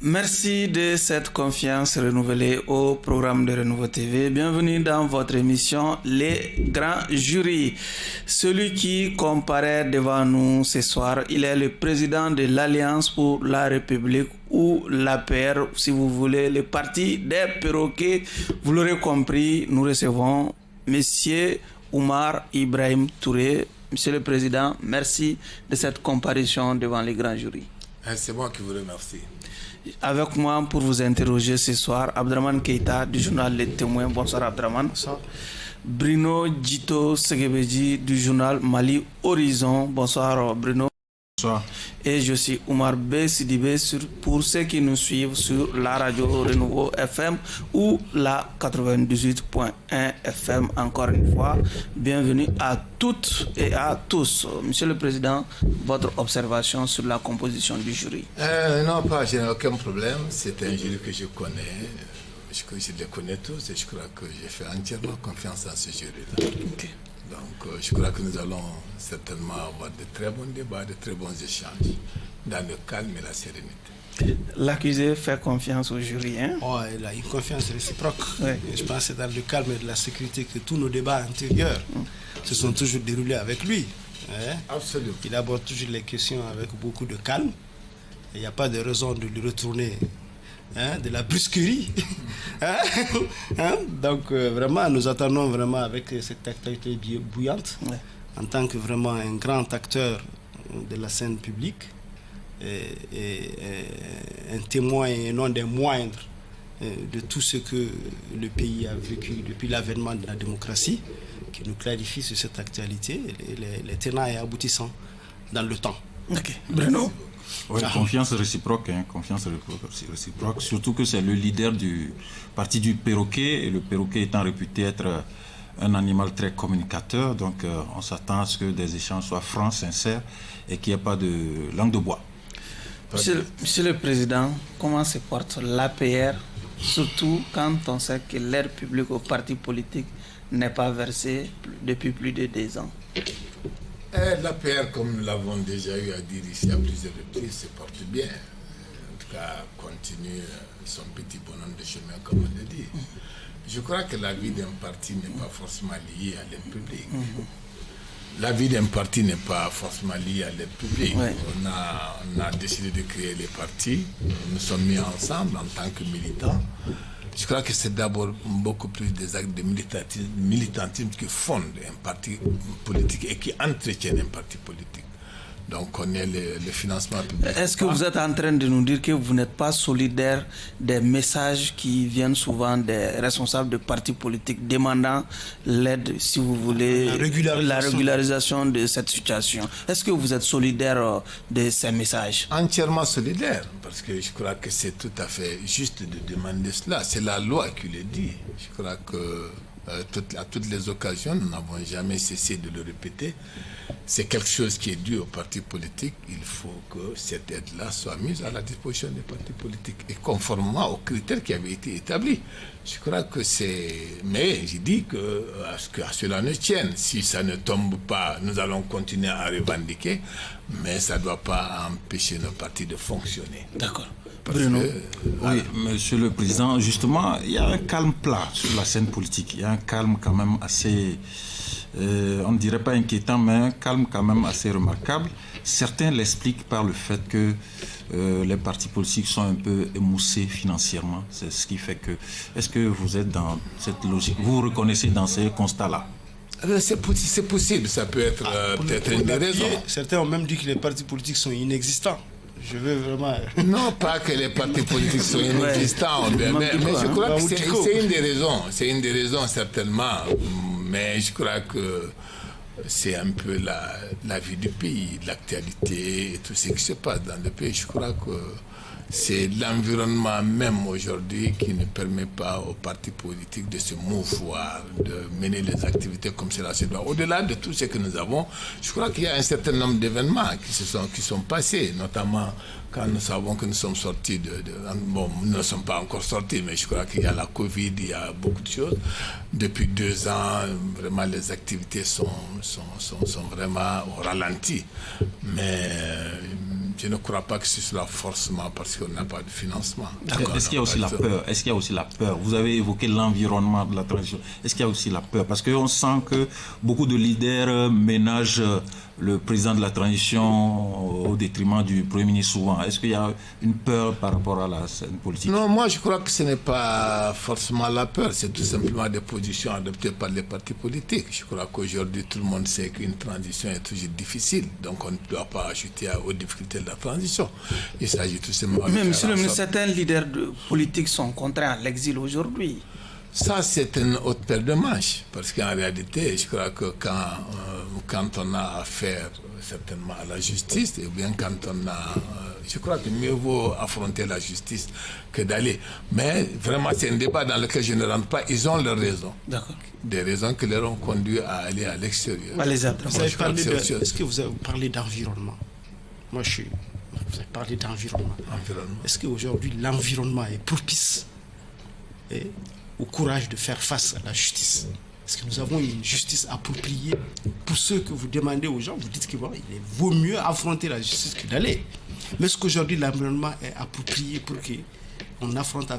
Merci de cette confiance renouvelée au programme de Renouveau TV. Bienvenue dans votre émission Les Grands Jurys. Celui qui comparaît devant nous ce soir, il est le président de l'Alliance pour la République ou l'APR, si vous voulez, le parti des perroquets. Vous l'aurez compris, nous recevons Monsieur Oumar Ibrahim Touré. Monsieur le Président, merci de cette comparution devant les grands jurys. C'est moi qui vous remercie. Avec moi pour vous interroger ce soir, Abdraman Keita du journal Les Témoins. Bonsoir Abdraman. Bonsoir. Bruno Djito Segebeji du journal Mali Horizon. Bonsoir Bruno. Bonsoir. Et je suis Oumar B. Sidibé pour ceux qui nous suivent sur la radio Renouveau FM ou la 98.1 FM. Encore une fois, bienvenue à toutes et à tous. Monsieur le Président, votre observation sur la composition du jury? Non, je n'ai aucun problème. C'est un jury que je connais. Je les connais tous et je crois que j'ai fait entièrement confiance à ce jury-là. Okay. Donc, je crois que nous allons certainement avoir de très bons débats, de très bons échanges, dans le calme et la sérénité. L'accusé fait confiance au jury, hein? Oh, il a une confiance réciproque. Ouais. Je pense que c'est dans le calme et de la sécurité que tous nos débats antérieurs se sont toujours déroulés avec lui. Hein? Absolument. Il aborde toujours les questions avec beaucoup de calme. Il n'y a pas de raison de lui retourner de la brusquerie. Donc vraiment, nous attendons vraiment avec cette actualité bouillante, en tant que vraiment un grand acteur de la scène publique et un témoin et non des moindres de tout ce que le pays a vécu depuis l'avènement de la démocratie, qui nous clarifie sur cette actualité, les tenants et aboutissants dans le temps. Ok. Bruno? Oui, confiance réciproque, réciproque, surtout que c'est le leader du parti du perroquet, et le perroquet étant réputé être un animal très communicateur, donc on s'attend à ce que des échanges soient francs, sincères et qu'il n'y ait pas de langue de bois. Monsieur le Président, comment se porte l'APR, surtout quand on sait que l'aide publique aux partis politiques n'est pas versée depuis plus de 2 ans? L'APR, comme nous l'avons déjà eu à dire ici à plusieurs reprises, se porte bien. En tout cas, continue son petit bonhomme de chemin, comme on le dit. Je crois que la vie d'un parti n'est pas forcément liée à l'aide publique. La vie d'un parti n'est pas forcément liée à l'aide publique. Ouais. On a décidé de créer les partis. Nous sommes mis ensemble en tant que militants. Je crois que c'est d'abord beaucoup plus des actes de militantisme qui fondent un parti politique et qui entretiennent un parti politique. Donc on est le financement public. Est-ce que vous êtes en train de nous dire que vous n'êtes pas solidaire des messages qui viennent souvent des responsables de partis politiques demandant l'aide, si vous voulez, la régularisation de cette situation? Est-ce que vous êtes solidaire de ces messages? Entièrement solidaire, parce que je crois que c'est tout à fait juste de demander cela. C'est la loi qui le dit. Je crois que à toutes les occasions, nous n'avons jamais cessé de le répéter. C'est quelque chose qui est dû aux partis politiques. Il faut que cette aide-là soit mise à la disposition des partis politiques et conformément aux critères qui avaient été établis. Je crois que c'est... Mais je dis que à cela ne tienne. Si ça ne tombe pas, nous allons continuer à revendiquer, mais ça ne doit pas empêcher nos partis de fonctionner. D'accord. Bruno. Oui, Monsieur le Président, justement, il y a un calme plat sur la scène politique. Il y a un calme quand même assez, on ne dirait pas inquiétant, mais un calme quand même assez remarquable. Certains l'expliquent par le fait que les partis politiques sont un peu émoussés financièrement. C'est ce qui fait que... Est-ce que vous êtes dans cette logique? Vous vous reconnaissez dans ces constats-là? C'est possible, ça peut être peut-être une des raisons. Certains ont même dit que les partis politiques sont inexistants. Je veux vraiment... Non, pas que les partis politiques sont inexistants, mais je crois que c'est une des raisons. C'est une des raisons, certainement. Mais je crois que c'est un peu la vie du pays, l'actualité et tout ce qui se passe dans le pays. Je crois que c'est l'environnement même aujourd'hui qui ne permet pas aux partis politiques de se mouvoir, de mener les activités comme cela se doit. Au-delà de tout ce que nous avons, je crois qu'il y a un certain nombre d'événements qui sont passés, notamment quand nous savons que nous sommes sortis bon, nous ne sommes pas encore sortis, mais je crois qu'il y a la Covid, il y a beaucoup de choses. Depuis 2 ans, vraiment, les activités sont vraiment au ralenti. Mais Je ne crois pas que ce soit forcément parce qu'on n'a pas de financement. Est-ce qu'il y a aussi la peur? Est-ce qu'il y a aussi la peur? Vous avez évoqué l'environnement de la transition. Est-ce qu'il y a aussi la peur? Parce qu'on sent que beaucoup de leaders ménagent le président de la transition au détriment du Premier ministre souvent. Est-ce qu'il y a une peur par rapport à la scène politique? Non, moi je crois que ce n'est pas forcément la peur, c'est tout simplement des positions adoptées par les partis politiques. Je crois qu'aujourd'hui tout le monde sait qu'une transition est toujours difficile, donc on ne doit pas ajouter aux difficultés de la transition. Il s'agit tout simplement de... Mais monsieur le ministre, certains leaders politiques sont contraints à l'exil aujourd'hui. Ça, c'est une autre paire de manches, parce qu'en réalité, je crois que quand on a affaire certainement à la justice, et bien quand on a... je crois que mieux vaut affronter la justice que d'aller. Mais vraiment, c'est un débat dans lequel je ne rentre pas. Ils ont leurs raisons. D'accord. Des raisons qui leur ont conduit à aller à l'extérieur. Est-ce que vous avez parlé d'environnement? Vous avez parlé d'environnement. Est-ce qu'aujourd'hui, l'environnement est propice au courage de faire face à la justice? Est-ce que nous avons une justice appropriée pour ceux que vous demandez aux gens? Vous dites qu'il vaut mieux affronter la justice que d'aller. Mais est-ce qu'aujourd'hui l'environnement est approprié pour qu'on affronte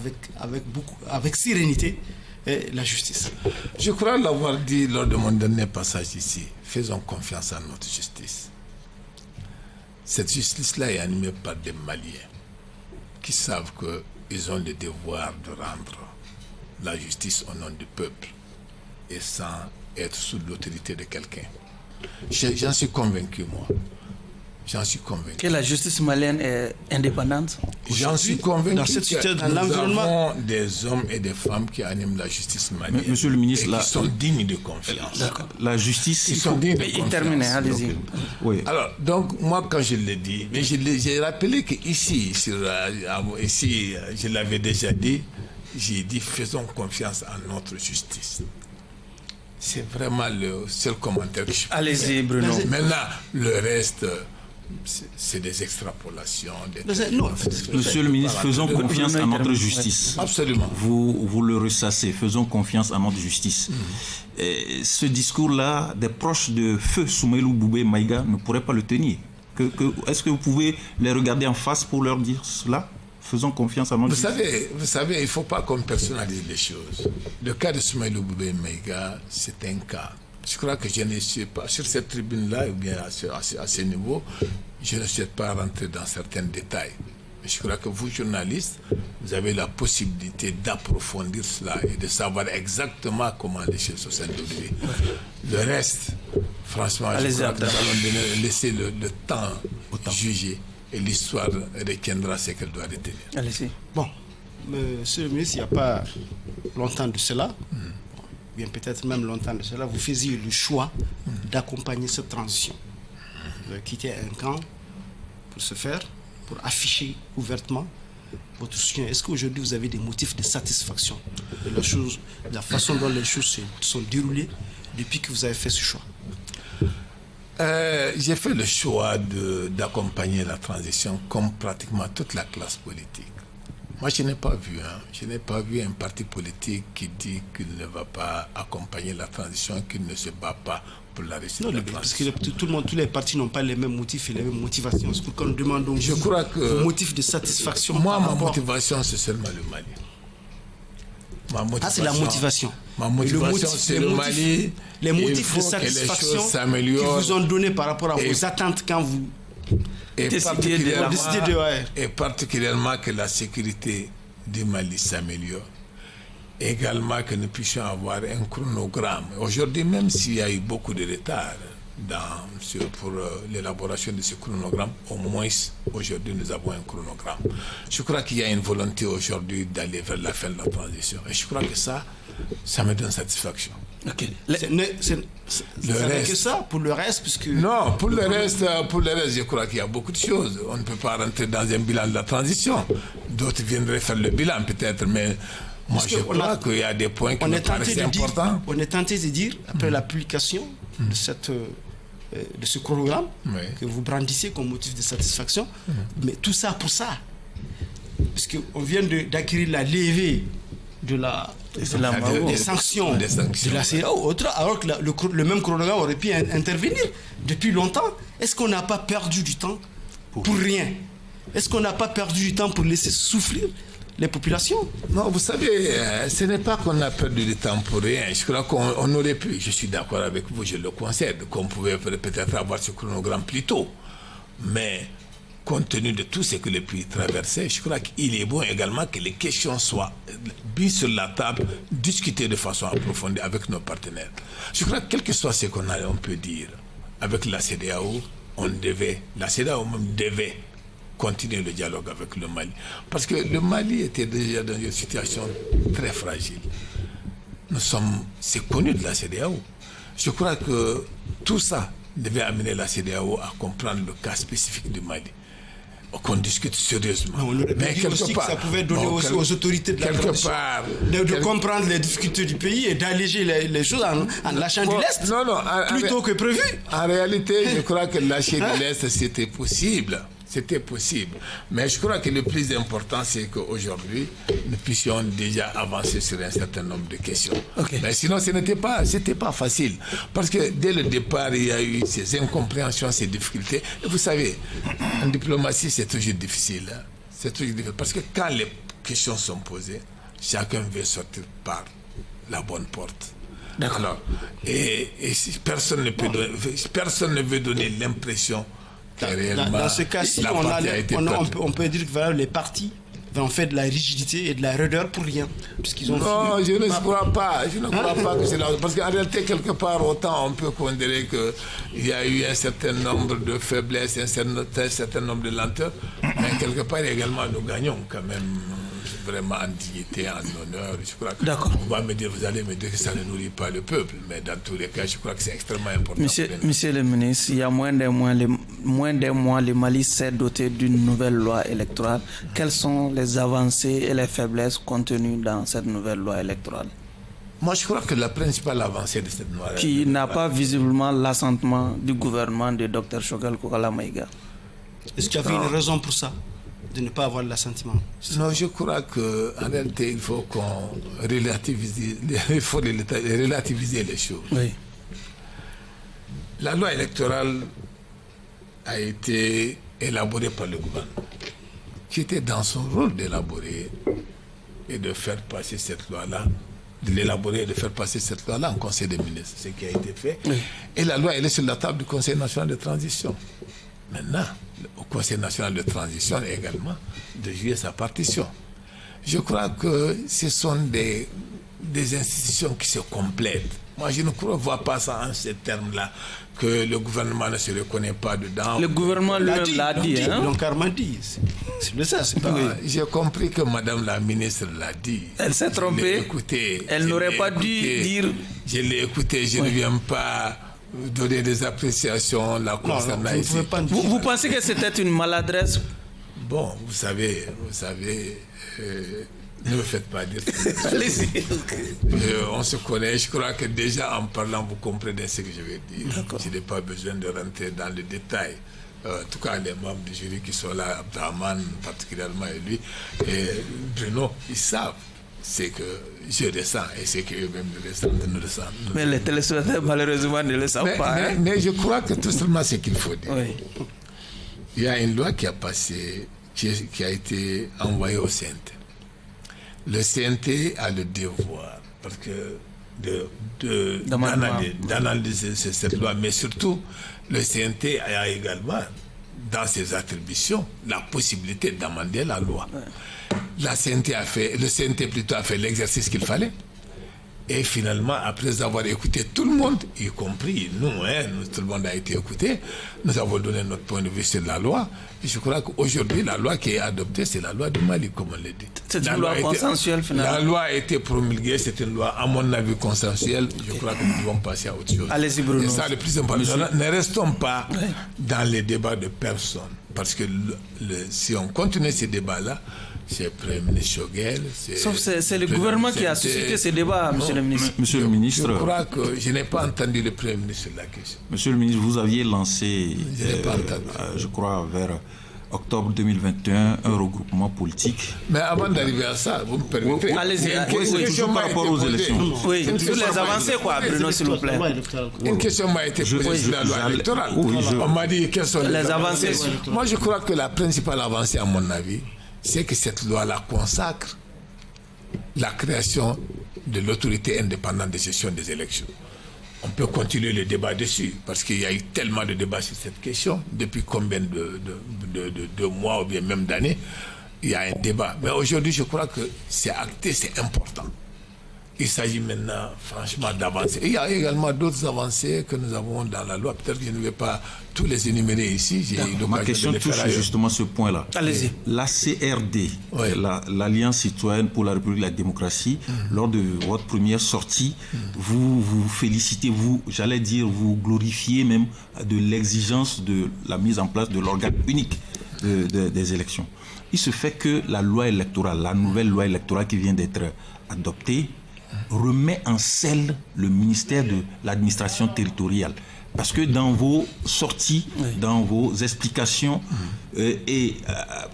avec sérénité la justice? Je crois l'avoir dit lors de mon dernier passage ici. Faisons confiance à notre justice. Cette justice-là est animée par des Maliens qui savent qu'ils ont le devoir de rendre la justice au nom du peuple et sans être sous l'autorité de quelqu'un. J'en suis convaincu, moi. J'en suis convaincu. Que la justice malienne est indépendante? J'en suis convaincu dans cette situation, dans nous l'environnement, avons des hommes et des femmes qui animent la justice malienne. Monsieur le ministre, qui sont dignes de confiance. La justice... Ils sont dignes de confiance. Terminé, allez-y. Oui. Alors, donc, moi, quand je l'ai dit, mais j'ai rappelé qu'ici, ici, je l'avais déjà dit, j'ai dit, faisons confiance à notre justice. C'est vraiment le seul commentaire que je peux Allez-y, faire. Bruno. Maintenant, le reste, c'est des extrapolations. Monsieur le ministre, faisons confiance à notre justice. Absolument. Vous le ressassez, faisons confiance à notre justice. Et ce discours-là, des proches de feu Soumaïlou Boubé Maïga ne pourraient pas le tenir. Est-ce que vous pouvez les regarder en face pour leur dire cela? Faisons confiance à notre justice. Vous savez, il ne faut pas qu'on personnalise les choses. Le cas de Soumaïlou Boubé Maïga, c'est un cas. Je crois que je ne suis pas, sur cette tribune-là, ou bien à ce niveau, je ne souhaite pas rentrer dans certains détails. Mais je crois que vous, journalistes, vous avez la possibilité d'approfondir cela et de savoir exactement comment les choses se sont déroulées. Le reste, franchement, je crois que nous allons laisser le temps juger. Et l'histoire retiendra ce qu'elle doit retenir. Allez-y. Bon, monsieur le ministre, il n'y a pas longtemps de cela, bien peut-être même longtemps de cela, vous faisiez le choix d'accompagner cette transition. Vous avez quitté un camp pour ce faire, pour afficher ouvertement votre soutien. Est-ce qu'aujourd'hui vous avez des motifs de satisfaction de la façon dont les choses se sont déroulées depuis que vous avez fait ce choix? J'ai fait le choix d'accompagner la transition comme pratiquement toute la classe politique. Moi, je n'ai pas vu un parti politique qui dit qu'il ne va pas accompagner la transition, qu'il ne se bat pas pour la réussite de la transition. Parce que tous les partis n'ont pas les mêmes motifs et les mêmes motivations. C'est pourquoi nous demandons vos motifs de satisfaction. Moi, ma motivation, c'est seulement le Mali. C'est la motivation. Ma motivation, c'est le Mali. Les motifs de satisfaction qu'ils vous ont donné par rapport à vos attentes quand vous et particulièrement que la sécurité du Mali s'améliore. Également que nous puissions avoir un chronogramme. Aujourd'hui, même s'il y a eu beaucoup de retard pour l'élaboration de ce chronogramme, au moins aujourd'hui nous avons un chronogramme. Je crois qu'il y a une volonté aujourd'hui d'aller vers la fin de la transition. Et je crois que ça me donne satisfaction. Okay. Que ça pour le reste, puisque non, pour le reste, je crois qu'il y a beaucoup de choses. On ne peut pas rentrer dans un bilan de la transition. D'autres viendraient faire le bilan peut-être, mais moi je crois qu'il y a des points qui me paraissent importants. On est tenté de dire, après la publication de ce chronogramme que vous brandissez comme motif de satisfaction, mais tout ça pour ça, puisqu'on vient d'acquérir la levée des sanctions de la CEDEAO, alors que le même chronogramme aurait pu intervenir depuis longtemps. Est-ce qu'on n'a pas perdu du temps pour rien. Est-ce qu'on n'a pas perdu du temps pour laisser souffrir les populations? Non, vous savez, ce n'est pas qu'on a perdu du temps pour rien. Je crois qu'on aurait pu, je suis d'accord avec vous, je le concède, qu'on pouvait peut-être avoir ce chronogramme plus tôt. Mais compte tenu de tout ce que les pays traversaient, je crois qu'il est bon également que les questions soient mises sur la table, discutées de façon approfondie avec nos partenaires. Je crois que quel que soit ce on peut dire, avec la CEDEAO, la CEDEAO même devait continuer le dialogue avec le Mali. Parce que le Mali était déjà dans une situation très fragile. C'est connu de la CEDEAO. Je crois que tout ça devait amener la CEDEAO à comprendre le cas spécifique du Mali. Qu'on discute sérieusement. Mais quelque part, ça pouvait donner aux autorités de la transition de comprendre les difficultés du pays et d'alléger les choses en lâchant du lest plutôt que prévu. En réalité, je crois que lâcher de l'est, c'était possible. C'était possible. Mais je crois que le plus important, c'est qu'aujourd'hui, nous puissions déjà avancer sur un certain nombre de questions. Okay. Mais sinon, ce n'était pas facile. Parce que dès le départ, il y a eu ces incompréhensions, ces difficultés. Et vous savez, en diplomatie, c'est toujours difficile. Hein? C'est toujours difficile. Parce que quand les questions sont posées, chacun veut sortir par la bonne porte. D'accord. Et personne ne veut donner l'impression. Dans ce cas-ci, on peut dire que les partis ont fait de la rigidité et de la raideur pour rien. Non, je ne crois pas. Je ne crois pas que c'est là. Parce qu'en réalité, quelque part, autant on peut considérer qu'il y a eu un certain nombre de faiblesses, un certain nombre de lenteurs, mais quelque part également, nous gagnons quand même vraiment en dignité, en honneur. Je crois que vous allez me dire que ça ne nourrit pas le peuple, mais dans tous les cas, je crois que c'est extrêmement important. Monsieur le ministre, il y a moins d'un mois, le Mali s'est doté d'une nouvelle loi électorale. Quelles sont les avancées et les faiblesses contenues dans cette nouvelle loi électorale? Moi, je crois que la principale avancée de cette loi qui n'a pas visiblement l'assentement du gouvernement de Dr Choguel Kokala Maïga. Est-ce qu'il y avait une raison pour ça, de ne pas avoir l'assentiment? Non, je crois qu'en réalité, il faut qu'on relativise les choses. Oui. La loi électorale a été élaborée par le gouvernement, qui était dans son rôle d'élaborer et de faire passer cette loi-là, en Conseil des ministres, ce qui a été fait. Oui. Et la loi, elle est sur la table du Conseil national de transition. Maintenant, au Conseil national de transition également, de jouer sa partition. Je crois que ce sont des institutions qui se complètent. Moi, je ne vois pas ça en ces termes-là, que le gouvernement ne se reconnaît pas dedans. Le gouvernement lui-même l'a dit. Ils l'ont carrément dit. C'est ça, c'est pas... J'ai compris que Madame la ministre l'a dit. Elle s'est trompée. Elle n'aurait pas dû dire... Je l'ai écouté, je ne viens pas donner des appréciations la concernant ici. Vous pensez que c'était une maladresse? Bon, vous savez, ne me faites pas dire ça. Allez-y. On se connaît, je crois que déjà en parlant, vous comprenez ce que je vais dire. Je n'ai pas besoin de rentrer dans les détails. En tout cas, les membres du jury qui sont là, Abdraman particulièrement et lui, et Bruno, ils savent ce que je ressens et ce qu'eux-mêmes ne ressentent. Mais les téléspectateurs, malheureusement, ne le savent pas. Mais je crois que tout simplement ce qu'il faut dire. Oui. Il y a une loi qui a passé, qui a été envoyée au CNT. Le CNT a le devoir, parce que d'analyser cette loi, mais surtout, le CNT a également, dans ses attributions, la possibilité d'amender la loi. Ouais. Le CNT plutôt a fait l'exercice qu'il fallait. Et finalement, après avoir écouté tout le monde, y compris nous, tout le monde a été écouté, nous avons donné notre point de vue sur la loi. Et je crois qu'aujourd'hui, la loi qui est adoptée, c'est la loi du Mali, comme on l'a dit. C'est une loi consensuelle, finalement. La loi a été promulguée, c'est une loi, à mon avis, consensuelle. Je crois que nous devons passer à autre chose. Allez-y, Bruno. Et ça, le plus important. Ne restons pas dans les débats de personne. Parce que si on continue ces débats-là, c'est le Premier ministre Choguel. Sauf c'est le gouvernement qui a suscité ces débats, monsieur le ministre. Monsieur le ministre. Je crois que je n'ai pas entendu le Premier ministre sur la question. Monsieur le ministre, vous aviez lancé, je crois, vers octobre 2021, un regroupement politique. Mais avant d'arriver à ça, vous me permettez. Allez-y, par rapport aux élections. Oui, sur les avancées, quoi, Bruno, s'il vous plaît. Une question m'a été posée sur la loi électorale. On m'a dit quelles sont les avancées. Moi, je crois que la principale avancée, à mon avis, c'est que cette loi-là consacre la création de l'autorité indépendante de gestion des élections. On peut continuer le débat dessus, parce qu'il y a eu tellement de débats sur cette question, depuis combien de mois ou bien même d'années, il y a un débat. Mais aujourd'hui, je crois que c'est acté, c'est important. Il s'agit maintenant, franchement, d'avancer. Il y a également d'autres avancées que nous avons dans la loi. Peut-être que je ne vais pas tous les énumérer ici. Ma question touche justement ce point-là. Allez-y. La CRD, l'Alliance citoyenne pour la République et la démocratie, lors de votre première sortie, vous félicitez, j'allais dire, vous glorifiez même de l'exigence de la mise en place de l'organe unique des élections. Il se fait que la loi électorale, la nouvelle loi électorale qui vient d'être adoptée, remet en selle le ministère de l'administration territoriale. Parce que dans vos sorties, dans vos explications et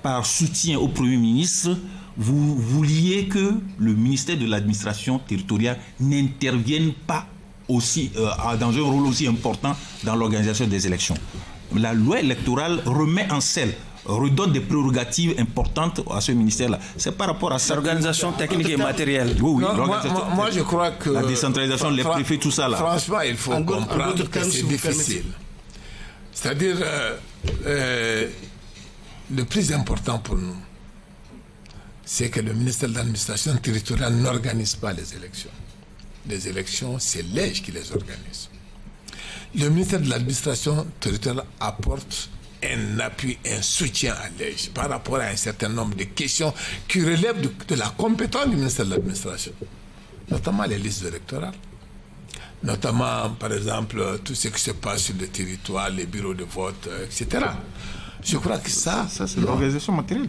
par soutien au Premier ministre, vous vouliez que le ministère de l'administration territoriale n'intervienne pas aussi, dans un rôle aussi important dans l'organisation des élections. La loi électorale remet en selle, redonne des prérogatives importantes à ce ministère-là. C'est par rapport à ça. L'organisation technique et matérielle. Oui, moi, je crois que... La décentralisation, les préfets, tout ça là. Franchement, il faut comprendre que c'est difficile. C'est-à-dire, le plus important pour nous, c'est que le ministère de l'administration territoriale n'organise pas les élections. Les élections, c'est l'EJ qui les organise. Le ministère de l'administration territoriale apporte un appui, un soutien à l'EJ par rapport à un certain nombre de questions qui relèvent de la compétence du ministère de l'administration, notamment les listes électorales, notamment par exemple tout ce qui se passe sur le territoire, les bureaux de vote, etc. Je crois que ça c'est l'organisation matérielle.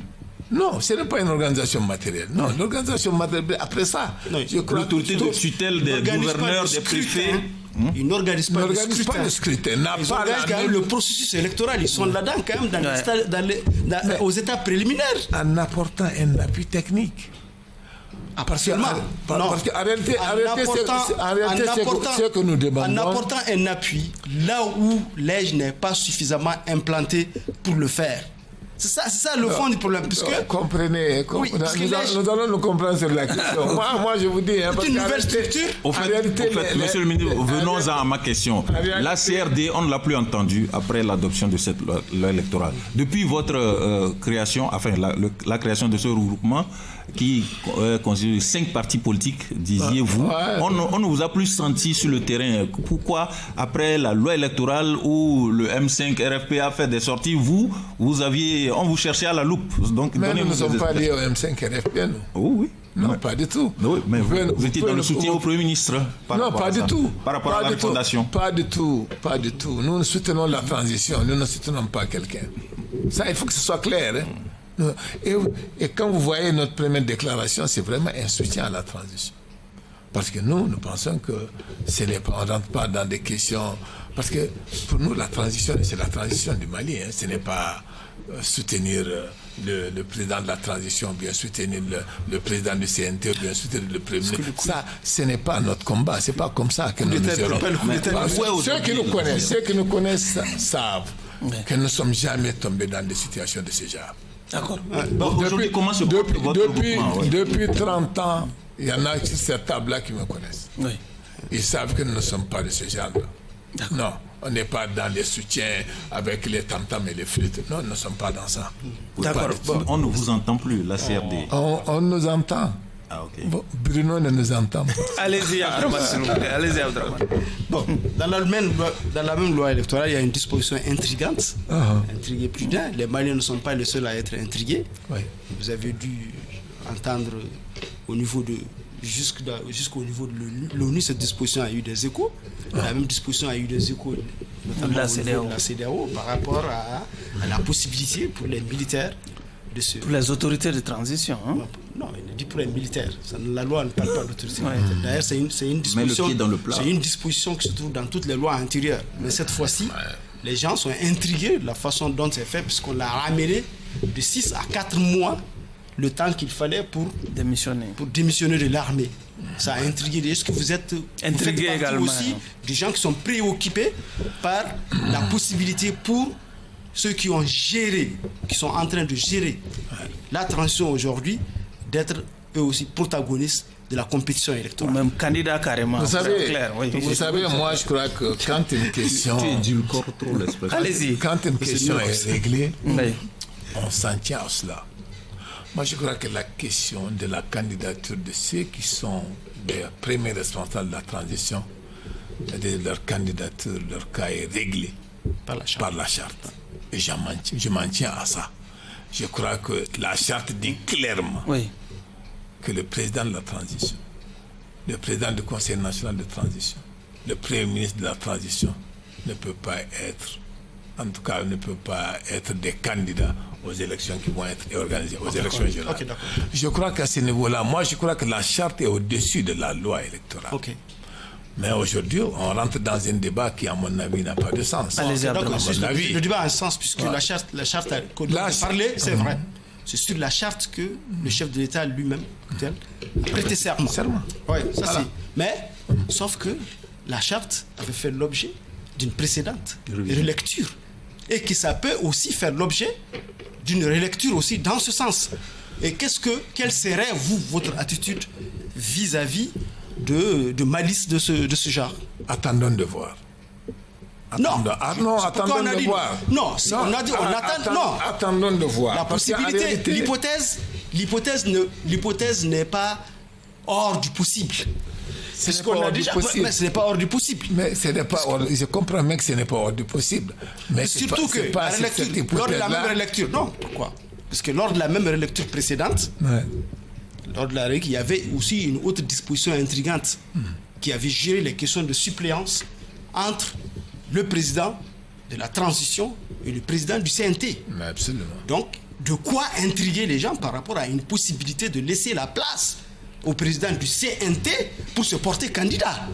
Non, ce n'est pas une organisation matérielle. Non, l'organisation matérielle, après ça, je crois l'autorité de tutelle des gouverneurs, des préfets. Ils n'organisent pas le scrutin. Ils organisent le processus électoral. Ils sont là-dedans quand même aux états préliminaires. En apportant un appui technique. Parce qu'en réalité, c'est ce que nous demandons. En apportant un appui là où l'EJ n'est pas suffisamment implanté pour le faire. C'est ça le fond du problème. Comprenez, nous allons nous comprendre sur la question. moi, je vous dis... C'est une nouvelle structure. Au fait, monsieur le ministre, venons-en à ma question. La CRD, on ne l'a plus entendue après l'adoption de cette loi électorale. Depuis votre création, enfin la création de ce regroupement, qui constitue 5 partis politiques, disiez-vous, on ne vous a plus senti sur le terrain. Pourquoi, après la loi électorale où le M5 RFP a fait des sorties, on vous cherchait à la loupe. Donc, mais nous ne sommes pas liés au M5 RFP, nous. Oh, oui. Non, pas du tout. Oui, mais vous étiez dans le soutien au Premier ministre. Non, pas du tout. Par rapport à la fondation. Pas du tout. Nous ne soutenons la transition. Nous ne soutenons pas quelqu'un. Ça, il faut que ce soit clair. Hein. Et quand vous voyez notre première déclaration, c'est vraiment un soutien à la transition. Parce que nous pensons que on ne rentre pas dans des questions... Parce que pour nous, la transition, c'est la transition du Mali. Hein. Ce n'est pas soutenir le président de la transition, bien soutenir le président du CNT, bien soutenir le premier ministre. Ça, ce n'est pas notre combat. Ce n'est pas comme ça que nous gérons. Ceux qui nous connaissent savent que nous ne sommes jamais tombés dans des situations de ce genre. D'accord. Aujourd'hui, comment se porte votre regroupement? Depuis 30 ans, il y en a sur cette table-là qui me connaissent. Oui. Ils savent que nous ne sommes pas de ce genre-là. Non, on n'est pas dans les soutiens avec les tam-tams et les flûtes. Non, nous ne sommes pas dans ça. D'accord. On ne vous entend plus, la CRD. On nous entend. Ah, ok. Bon, Bruno ne nous entend pas. Allez-y, Abdraman, s'il vous plaît. Allez-y, Abdraman. Bon, dans la même loi électorale, il y a une disposition intrigante. Intriguée plus d'un. Les Maliens ne sont pas les seuls à être intrigués. Oui. Vous avez dû entendre au niveau de... Jusqu'au niveau de l'ONU, cette disposition a eu des échos. La même disposition a eu des échos, notamment au niveau de la CEDEAO, par rapport à la possibilité pour les militaires de se... Pour les autorités de transition. Hein? Non, il dit pour les militaires. La loi ne parle pas d'autorité. D'ailleurs, c'est une disposition qui se trouve dans toutes les lois antérieures. Mais cette fois-ci, les gens sont intrigués de la façon dont c'est fait, puisqu'on l'a ramené de 6 à 4 mois le temps qu'il fallait pour démissionner de l'armée. Ça a intrigué. Est-ce que vous êtes intrigué également aussi des gens qui sont préoccupés par la possibilité pour ceux qui ont géré, qui sont en train de gérer la transition aujourd'hui, d'être eux aussi protagonistes de la compétition électorale. Ou même candidat carrément. Vous savez, moi je crois que quand une question... Allez-y. Quand une question est réglée, on s'en tient à cela. Moi, je crois que la question de la candidature de ceux qui sont les premiers responsables de la transition, de leur candidature, leur cas est réglé par la charte. Et je m'en tiens à ça. Je crois que la charte dit clairement que le président de la transition, le président du Conseil national de transition, le premier ministre de la transition ne peut pas être, en tout cas, ne peut pas être des candidats aux élections qui vont être organisées, aux élections générales. Je crois qu'à ce niveau-là, moi je crois que la charte est au-dessus de la loi électorale. Mais aujourd'hui, on rentre dans un débat qui, à mon avis, n'a pas de sens. Le débat a un sens, puisque la charte a parlé, c'est vrai. C'est sur la charte que le chef de l'État lui-même a prêté serment. Mais, sauf que la charte avait fait l'objet d'une précédente relecture. Et que ça peut aussi faire l'objet d'une relecture aussi dans ce sens. Et quelle serait, votre attitude vis-à-vis de malice de ce genre? Attendons de voir. Attendons de voir. Non, on a dit, on attend. Non. Attendons de voir. La possibilité, l'hypothèse n'est pas hors du possible. C'est ce qu'on a déjà. Mais ce n'est pas hors du possible. Mais ce n'est pas hors, je comprends même que ce n'est pas hors du possible. Mais surtout que lors de la même relecture. Non, pourquoi? Parce que lors de la même relecture précédente, lors de la règle, il y avait aussi une autre disposition intrigante qui avait géré les questions de suppléance entre le président de la transition et le président du CNT. Mais absolument. Donc, de quoi intriguer les gens par rapport à une possibilité de laisser la place au président du CNT pour se porter candidat,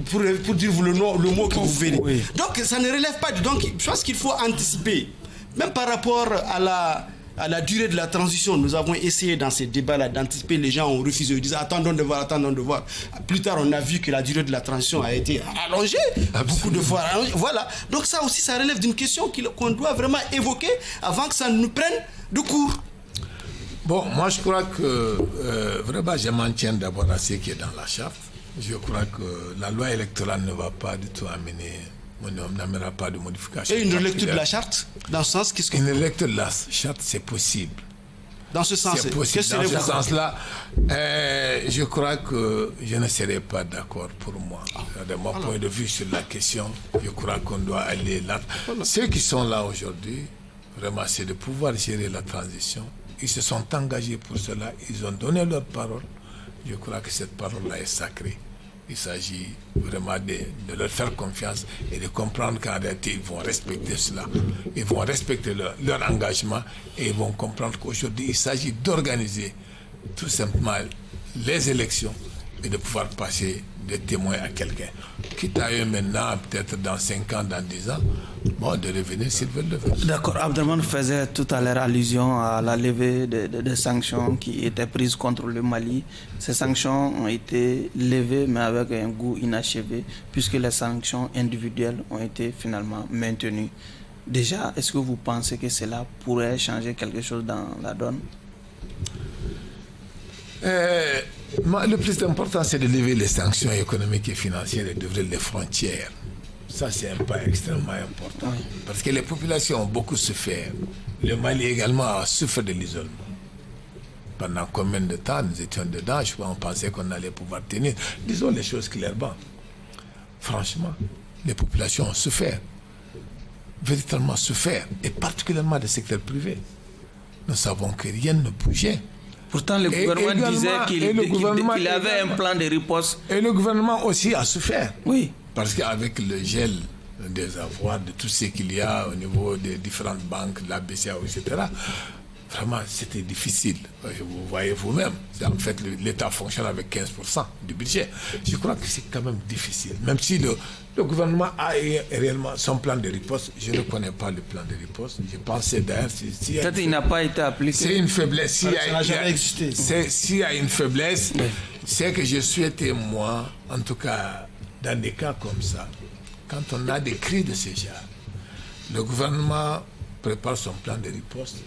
pour dire le mot que vous verrez. Donc ça ne relève pas donc je pense qu'il faut anticiper. Même par rapport à la durée de la transition, nous avons essayé dans ces débats-là d'anticiper. Les gens ont refusé, ils disent attendons de voir. Plus tard, on a vu que la durée de la transition a été allongée, beaucoup de fois allongée. Voilà. Donc ça aussi, ça relève d'une question qu'on doit vraiment évoquer avant que ça nous prenne de court. Bon, moi je crois que vraiment je m'en tiens d'abord à ce qui est dans la charte. Je crois que la loi électorale ne va pas du tout amener, on n'amènera pas de modification. Et une relecture de la charte, dans ce sens, qu'est-ce que... Une relecture de la charte, c'est possible. Dans ce sens, c'est possible. Dans ce sens-là, je crois que je ne serai pas d'accord pour moi. De mon point de vue sur la question, je crois qu'on doit aller là. Ceux qui sont là aujourd'hui, vraiment, c'est de pouvoir gérer la transition. Ils se sont engagés pour cela, ils ont donné leur parole. Je crois que cette parole-là est sacrée. Il s'agit vraiment de leur faire confiance et de comprendre qu'en réalité, ils vont respecter cela. Ils vont respecter leur engagement et ils vont comprendre qu'aujourd'hui, il s'agit d'organiser tout simplement les élections et de pouvoir passer des témoins à quelqu'un. Quitte à eux maintenant, peut-être dans 5 ans, dans 10 ans, bon, de revenir s'ils veulent le faire. D'accord. Abdelrahmane faisait tout à l'heure allusion à la levée des sanctions qui étaient prises contre le Mali. Ces sanctions ont été levées, mais avec un goût inachevé, puisque les sanctions individuelles ont été finalement maintenues. Déjà, est-ce que vous pensez que cela pourrait changer quelque chose dans la donne? Le plus important, c'est de lever les sanctions économiques et financières et d'ouvrir les frontières. Ça, c'est un pas extrêmement important. Parce que les populations ont beaucoup souffert. Le Mali également a souffert de l'isolement. Pendant combien de temps nous étions dedans? Je crois qu'on pensait qu'on allait pouvoir tenir. Disons les choses clairement. Franchement, les populations ont souffert. Véritablement souffert. Et particulièrement le secteur privé. Nous savons que rien ne bougeait. Pourtant, le gouvernement disait qu'il avait un plan de riposte. Et le gouvernement aussi a souffert. Oui. Parce qu'avec le gel des avoirs, de tout ce qu'il y a au niveau des différentes banques, la BCEAO, etc., vraiment, c'était difficile. Vous voyez vous-même. En fait, l'État fonctionne avec 15% du budget. Je crois que c'est quand même difficile. Même si le gouvernement a réellement son plan de riposte, je ne connais pas le plan de riposte. Je pensais d'ailleurs... Peut-être qu'il n'a pas été appliqué. C'est une faiblesse. Ça n'a jamais existé. S'il y a une faiblesse, c'est que je souhaitais, moi, en tout cas, dans des cas comme ça, quand on a des cris de ce genre, le gouvernement prépare son plan de riposte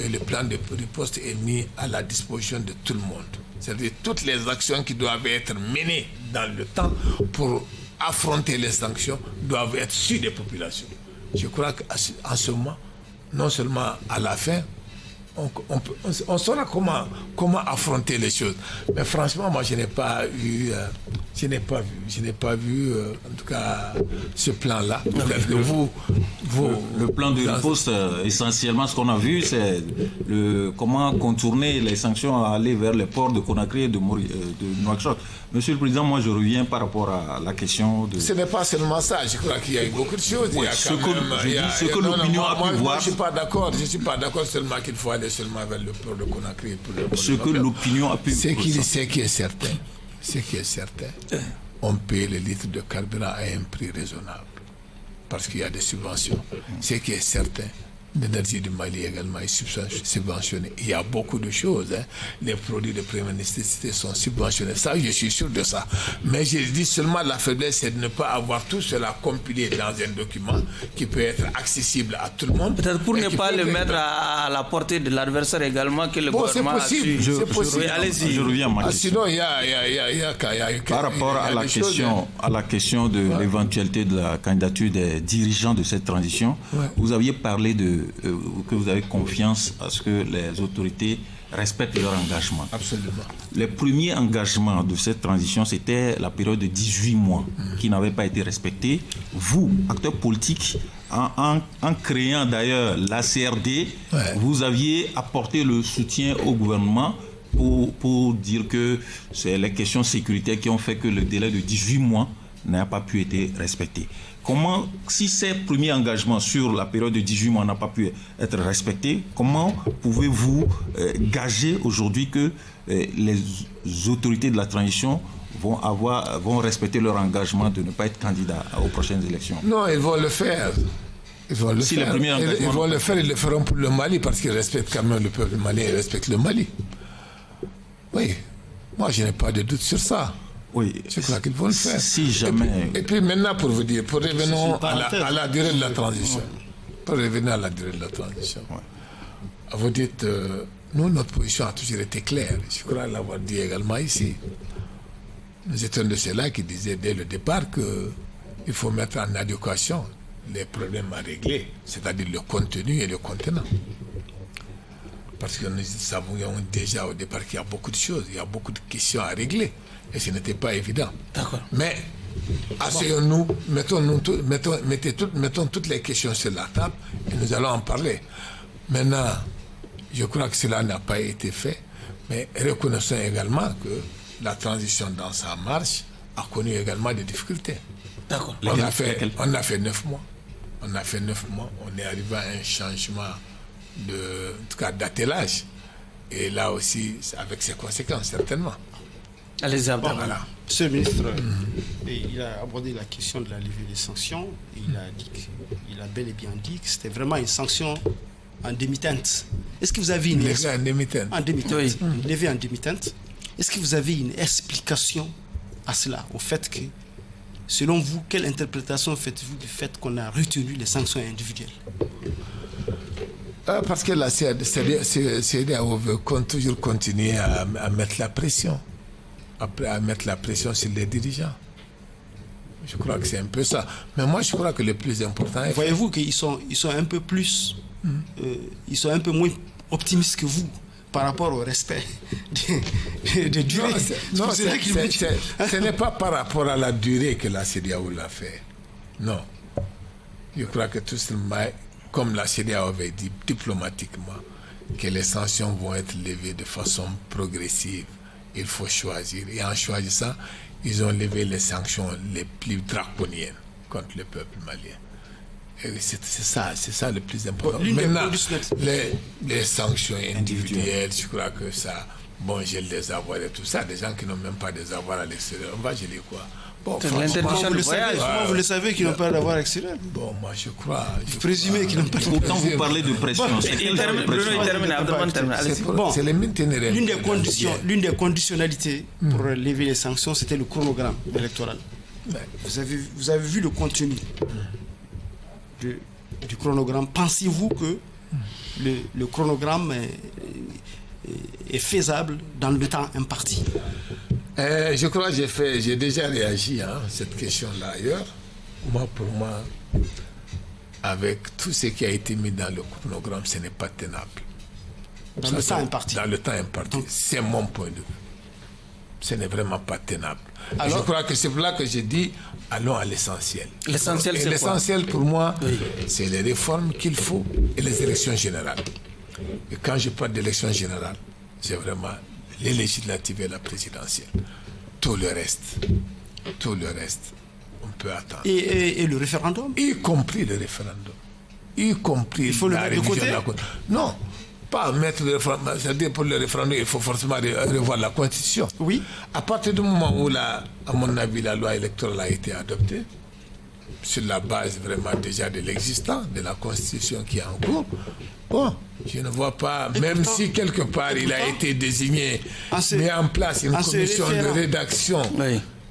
et le plan de riposte est mis à la disposition de tout le monde. C'est-à-dire toutes les actions qui doivent être menées dans le temps pour affronter les sanctions doivent être sur des populations. Je crois qu'en ce moment, non seulement à la fin, on saura comment affronter les choses. Mais franchement, moi, je n'ai pas vu, en tout cas, ce plan-là. Le plan de riposte, essentiellement, ce qu'on a vu, c'est comment contourner les sanctions à aller vers les ports de Conakry et de Nouakchott. Monsieur le Président, moi, je reviens par rapport à la question de... Ce n'est pas seulement ça. Je crois qu'il y a eu beaucoup de choses. Oui, ce que l'opinion a pu voir... Moi, je ne suis pas d'accord seulement qu'il faut aller seulement vers le port de Conakry. Ce que l'opinion a pu... Ce qui est certain, on paye les litres de carburant à un prix raisonnable. Parce qu'il y a des subventions. Ce qui est certain, l'énergie du Mali également est subventionnée. Il y a beaucoup de choses. Les produits de première nécessité sont subventionnés. Ça, je suis sûr de ça. Mais je dis seulement la faiblesse, c'est de ne pas avoir tout cela compilé dans un document qui peut être accessible à tout le monde. Peut-être pour ne pas le mettre à la portée de l'adversaire également que le gouvernement a su. C'est possible. Allez-y. Je reviens à ma question. Sinon, il y a par rapport à la question de l'éventualité de la candidature des dirigeants de cette transition, vous aviez parlé que vous avez confiance à ce que les autorités respectent leur engagement. Absolument. Les premiers engagements de cette transition, c'était la période de 18 mois qui n'avait pas été respectée. Vous, acteurs politiques, en créant d'ailleurs la CRD, vous aviez apporté le soutien au gouvernement pour dire que c'est les questions sécuritaires qui ont fait que le délai de 18 mois n'a pas pu être respecté. Comment, si ces premiers engagements sur la période de 18 mois n'ont pas pu être respectés, comment pouvez-vous gager aujourd'hui que les autorités de la transition vont respecter leur engagement de ne pas être candidats aux prochaines élections? Non, ils vont le faire. Ils vont le faire, ils le feront pour le Mali parce qu'ils respectent quand même le peuple malien, ils respectent le Mali. Oui, moi je n'ai pas de doute sur ça. Oui, je crois qu'ils vont le faire. Si jamais... Et puis maintenant, pour vous dire, pour revenir à la durée de la transition. Pour revenir à la durée de la transition. Vous dites, nous, notre position a toujours été claire. Je crois l'avoir dit également ici. Nous étions de ceux-là qui disaient dès le départ qu'il faut mettre en adéquation les problèmes à régler, c'est-à-dire le contenu et le contenant. Parce que nous savions déjà au départ qu'il y a beaucoup de choses, il y a beaucoup de questions à régler. Et ce n'était pas évident. D'accord. Mais asseyons-nous, mettons toutes les questions sur la table et nous allons en parler. Maintenant, je crois que cela n'a pas été fait, mais reconnaissons également que la transition dans sa marche a connu également des difficultés. D'accord. On a fait 9 mois. On a fait 9 mois. On est arrivé à un changement d'attelage. Et là aussi, avec ses conséquences, certainement. Allez-y, voilà. Monsieur le ministre, il a abordé la question de la levée des sanctions. Il a bel et bien dit que c'était vraiment une sanction en demi-teinte. Est-ce que vous avez une levée en demi-teinte? En demi-teinte. Une levée en demi-teinte. Est-ce que vous avez une explication à cela, au fait que, selon vous, quelle interprétation faites-vous du fait qu'on a retenu les sanctions individuelles? Parce que la CEDEAO veut toujours continuer à mettre la pression. À mettre la pression sur les dirigeants. Je crois que c'est un peu ça. Mais moi, je crois que le plus important est... Voyez-vous qu'ils sont un peu plus... ils sont un peu moins optimistes que vous par rapport au respect de durée. Non, ce n'est pas par rapport à la durée que la CEDEAO l'a fait. Non. Je crois que tout simplement, comme la CEDEAO avait dit diplomatiquement, que les sanctions vont être levées de façon progressive. Il faut choisir. Et en choisissant, ils ont levé les sanctions les plus draconiennes contre le peuple malien. C'est ça le plus important. Maintenant, les sanctions individuelles, je crois que ça, bon, gèle des avoirs et tout ça, des gens qui n'ont même pas des avoirs à l'extérieur, on va geler quoi? Bon, l'interdiction du voyage. Vous le savez qu'ils n'ont pas d'avoirs extérieur. Bon, moi je crois. Vous présumez qu'ils n'ont pas d'avoirs. Quand vous parlez de pression, c'est les maintenir. L'une des conditionnalités pour lever les sanctions, c'était le chronogramme électoral. Vous avez vu le contenu du chronogramme. Pensez-vous que le chronogramme est faisable dans le temps imparti? Je crois que j'ai déjà réagi à cette question-là ailleurs. Pour moi, avec tout ce qui a été mis dans le chronogramme, ce n'est pas tenable. Dans le temps imparti. Dans le temps imparti. C'est mon point de vue. Ce n'est vraiment pas tenable. Alors, je crois que c'est pour là que j'ai dit, allons à l'essentiel. L'essentiel, c'est quoi? L'essentiel pour moi, c'est les réformes qu'il faut et les élections générales. Et quand je parle d'élections générales, c'est vraiment les législatives et la présidentielle. Tout le reste, on peut attendre. Et le référendum? Y compris le référendum. Y compris il faut la le mettre de côté? Non, pas mettre le référendum. C'est-à-dire pour le référendum, il faut forcément revoir la Constitution. Oui. À partir du moment où, à mon avis, la loi électorale a été adoptée, sur la base vraiment déjà de l'existant, de la Constitution qui est en cours, bon, je ne vois pas, même si quelque part il a été désigné, mis en place une commission de rédaction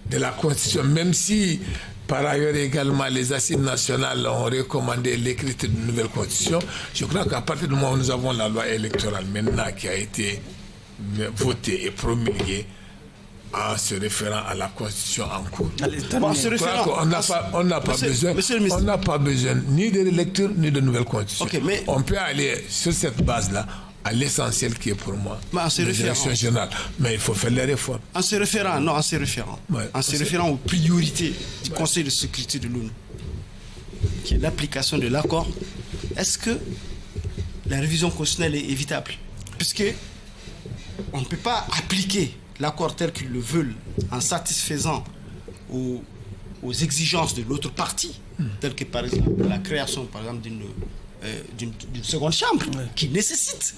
de la Constitution, même si par ailleurs également les assises nationales ont recommandé l'écriture d'une nouvelle Constitution, je crois qu'à partir du moment où nous avons la loi électorale maintenant qui a été votée et promulguée, en se référant à la Constitution en cours. On n'a pas besoin ni de lecture ni de nouvelle Constitution. On peut aller sur cette base-là à l'essentiel qui est pour moi les élections générales. Mais il faut faire les réformes. En se référant aux priorités du Conseil de sécurité de l'ONU, qui est l'application de l'accord, est-ce que la révision constitutionnelle est évitable? Puisque on ne peut pas appliquer l'accord tel qu'ils le veulent en satisfaisant aux exigences de l'autre partie, telles que par exemple la création par exemple d'une seconde chambre qui nécessite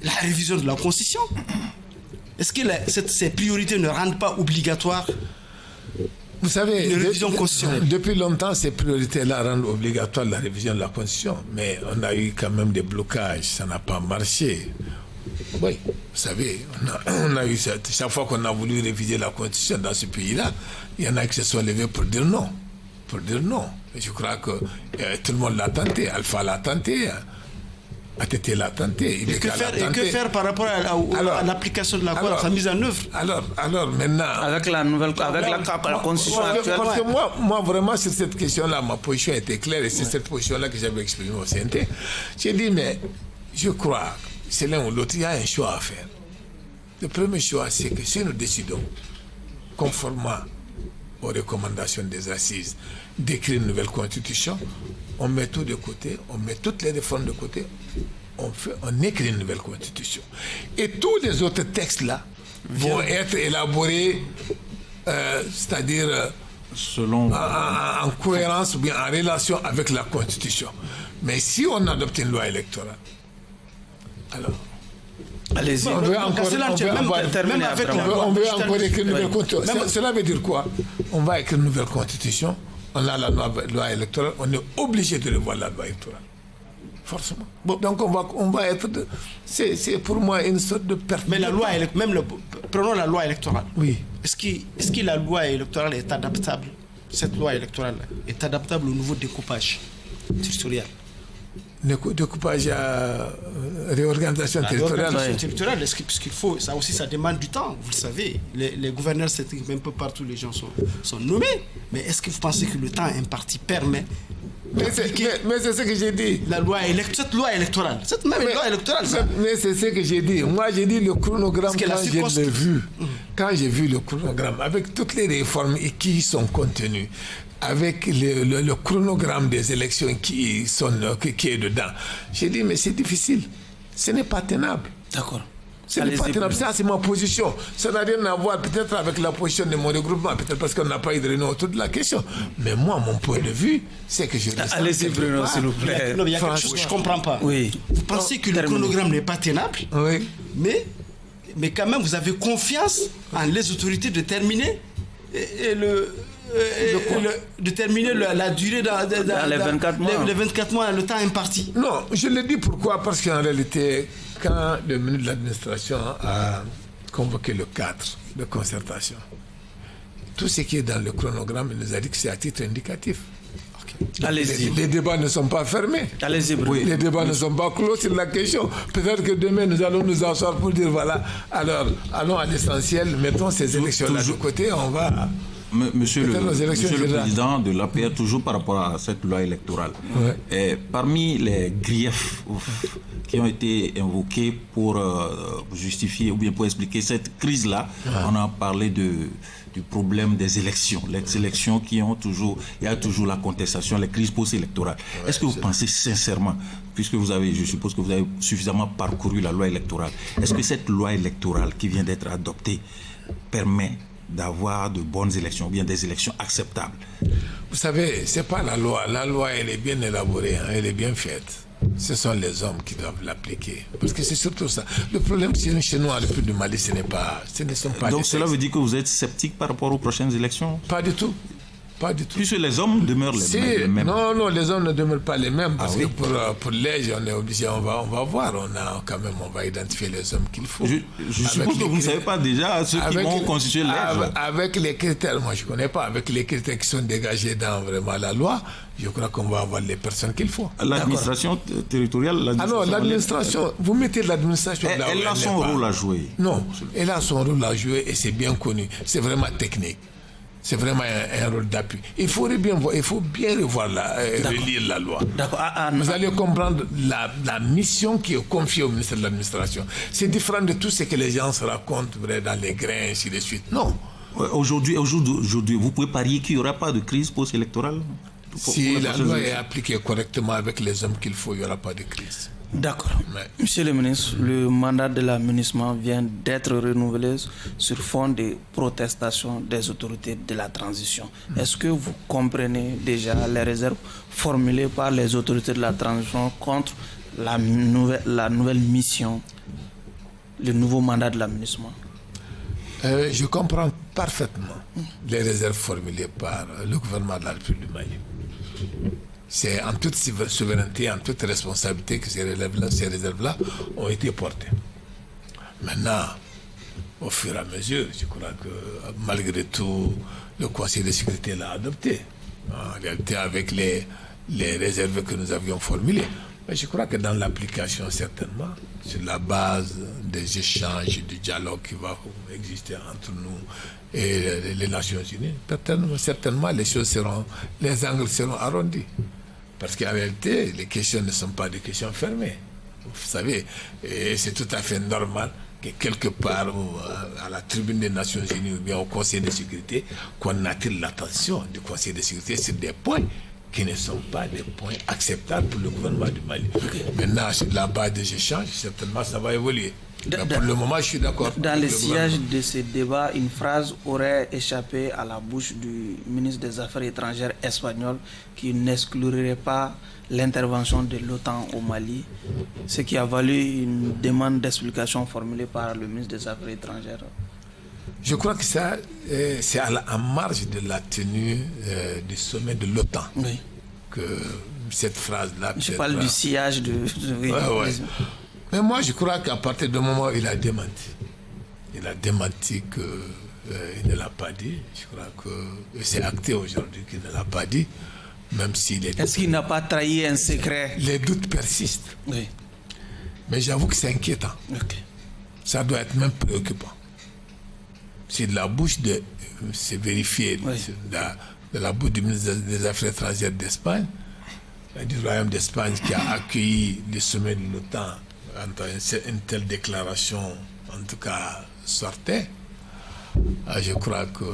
la révision de la Constitution. Est-ce que ces priorités ne rendent pas obligatoire vous savez, une révision constitutionnelle? Depuis longtemps, ces priorités-là rendent obligatoire la révision de la Constitution, mais on a eu quand même des blocages, ça n'a pas marché. Oui, vous savez, on a eu chaque fois qu'on a voulu réviser la Constitution dans ce pays-là, il y en a qui se sont levés pour dire non. Et je crois que tout le monde l'a tenté. Alpha l'a tenté, ATT l'a tenté. Et que faire par rapport à l'application de l'accord, sa mise en œuvre? Alors maintenant... Avec la Constitution actuelle. Parce que moi, vraiment, sur cette question-là, ma position était claire et c'est cette position-là que j'avais exprimée au CNT. J'ai dit, mais je crois... c'est l'un ou l'autre, il y a un choix à faire. Le premier choix, c'est que si nous décidons, conformément aux recommandations des assises, d'écrire une nouvelle constitution, on met tout de côté, on met toutes les réformes de côté, on écrit une nouvelle constitution. Et tous les autres textes-là vont être élaborés, c'est-à-dire selon en cohérence ou bien en relation avec la constitution. Mais si on adopte une loi électorale, alors, allez-y. On veut encore écrire une nouvelle constitution. Cela veut dire quoi? On va écrire une nouvelle constitution, on a la loi électorale, on est obligé de revoir la loi électorale. Forcément. Bon, donc on va être... C'est pour moi une sorte de perte. Mais la loi, prenons la loi électorale. Oui. Est-ce que la loi électorale est adaptable? Cette loi électorale est adaptable au nouveau découpage territorial? Découpage à réorganisation territoriale. Puisqu'il faut, ça aussi, ça demande du temps. Vous le savez, les gouverneurs s'expriment un peu partout, les gens sont nommés. Mais est-ce que vous pensez que le temps imparti permet mais c'est ce que j'ai dit. Cette loi électorale. Cette même loi électorale. Mais c'est ce que j'ai dit. Moi, j'ai dit le chronogramme quand j'ai vu le chronogramme, avec toutes les réformes qui y sont contenues, avec le chronogramme des élections qui est dedans, j'ai dit, mais c'est difficile. Ce n'est pas tenable. D'accord. C'est le partenariat, ça c'est ma position. Ça n'a rien à voir peut-être avec la position de mon regroupement, peut-être parce qu'on n'a pas eu de réunion autour de la question. Mais moi, mon point de vue, c'est que je... Allez-y Bruno, s'il vous plaît. Non, il y a quelque chose que je ne comprends pas. Oui. Vous pensez que le chronogramme n'est pas tenable, oui. mais quand même, vous avez confiance en les autorités de terminer la durée dans les 24 mois. Les 24 mois, le temps imparti. Non, je le dis pourquoi, parce qu'en réalité, quand le ministre de l'administration a convoqué le cadre de concertation, tout ce qui est dans le chronogramme, il nous a dit que c'est à titre indicatif. Allez-y. Les débats ne sont pas fermés. Allez-y, Bruno. Les débats ne sont pas clos sur la question. Peut-être que demain, nous allons nous asseoir pour dire, voilà, alors, allons à l'essentiel, mettons ces élections-là de côté, on va... Monsieur le Président de l'APR, toujours par rapport à cette loi électorale, parmi les griefs qui ont été invoqués pour justifier ou bien pour expliquer cette crise-là, on a parlé du problème des élections. Les élections il y a toujours la contestation, les crises post-électorales. Est-ce que vous pensez sincèrement, puisque je suppose que vous avez suffisamment parcouru la loi électorale, est-ce que cette loi électorale qui vient d'être adoptée permet d'avoir de bonnes élections, ou bien des élections acceptables? Vous savez, ce n'est pas la loi. La loi, elle est bien élaborée, elle est bien faite. Ce sont les hommes qui doivent l'appliquer. Parce que c'est surtout ça. Le problème, c'est chez nous, en République du Mali, ce ne sont pas... Donc cela veut dire que vous êtes sceptique par rapport aux prochaines élections? Pas du tout. Pas du tout. Puisque les hommes demeurent les mêmes. Non, les hommes ne demeurent pas les mêmes. Parce que pour l'âge, on est obligé, on va voir. On va identifier les hommes qu'il faut. Je suppose que vous ne savez pas déjà ceux qui vont constituer l'âge. Avec les critères, moi je ne connais pas, avec les critères qui sont dégagés dans vraiment la loi, je crois qu'on va avoir les personnes qu'il faut. L'administration territoriale... l'administration, vous mettez l'administration là où elle a son rôle à jouer. Non, elle a son rôle à jouer et c'est bien connu. C'est vraiment technique. C'est vraiment un rôle d'appui. Il faut bien revoir relire la loi. Vous allez comprendre la mission qui est confiée au ministère de l'Administration. C'est différent de tout ce que les gens se racontent dans les grains, ainsi de suite. Non. Aujourd'hui, vous pouvez parier qu'il n'y aura pas de crise post-électorale? Si la loi est appliquée correctement avec les hommes qu'il faut, il n'y aura pas de crise. D'accord. Monsieur le ministre, le mandat de l'aménagement vient d'être renouvelé sur fond de protestation des autorités de la transition. Est-ce que vous comprenez déjà les réserves formulées par les autorités de la transition contre la nouvelle mission, le nouveau mandat de l'aménagement? Je comprends parfaitement les réserves formulées par le gouvernement de la République du Mali. C'est en toute souveraineté, en toute responsabilité que ces réserves-là ont été portées. Maintenant, au fur et à mesure, je crois que malgré tout, le Conseil de sécurité l'a adopté. En réalité, avec les réserves que nous avions formulées. Mais je crois que dans l'application, certainement, sur la base des échanges, du dialogue qui va exister entre nous et les Nations Unies, certainement les angles seront arrondis. Parce qu'en réalité, les questions ne sont pas des questions fermées. Vous savez, et c'est tout à fait normal que quelque part à la tribune des Nations Unies ou bien au Conseil de sécurité, qu'on attire l'attention du Conseil de sécurité sur des points qui ne sont pas des points acceptables pour le gouvernement du Mali. Maintenant, sur la base des échanges, certainement, ça va évoluer. Pour le moment, je suis d'accord. Dans le sillage de ce débat, une phrase aurait échappé à la bouche du ministre des Affaires étrangères espagnol qui n'exclurait pas l'intervention de l'OTAN au Mali, ce qui a valu une demande d'explication formulée par le ministre des Affaires étrangères. Je crois que ça, c'est en marge de la tenue du sommet de l'OTAN que cette phrase-là... Je parle du sillage de... Mais moi, je crois qu'à partir du moment où il a démenti qu'il ne l'a pas dit. Je crois que c'est acté aujourd'hui qu'il ne l'a pas dit, même s'il est... Est-ce qu'il n'a pas trahi un secret? Les doutes persistent. Oui. Mais j'avoue que c'est inquiétant. Ça doit être même préoccupant. C'est de la bouche de... C'est vérifié de la bouche du ministre des Affaires étrangères d'Espagne, du Royaume d'Espagne qui a accueilli le sommet de l'OTAN. Une telle déclaration, en tout cas, sortait. Je crois que...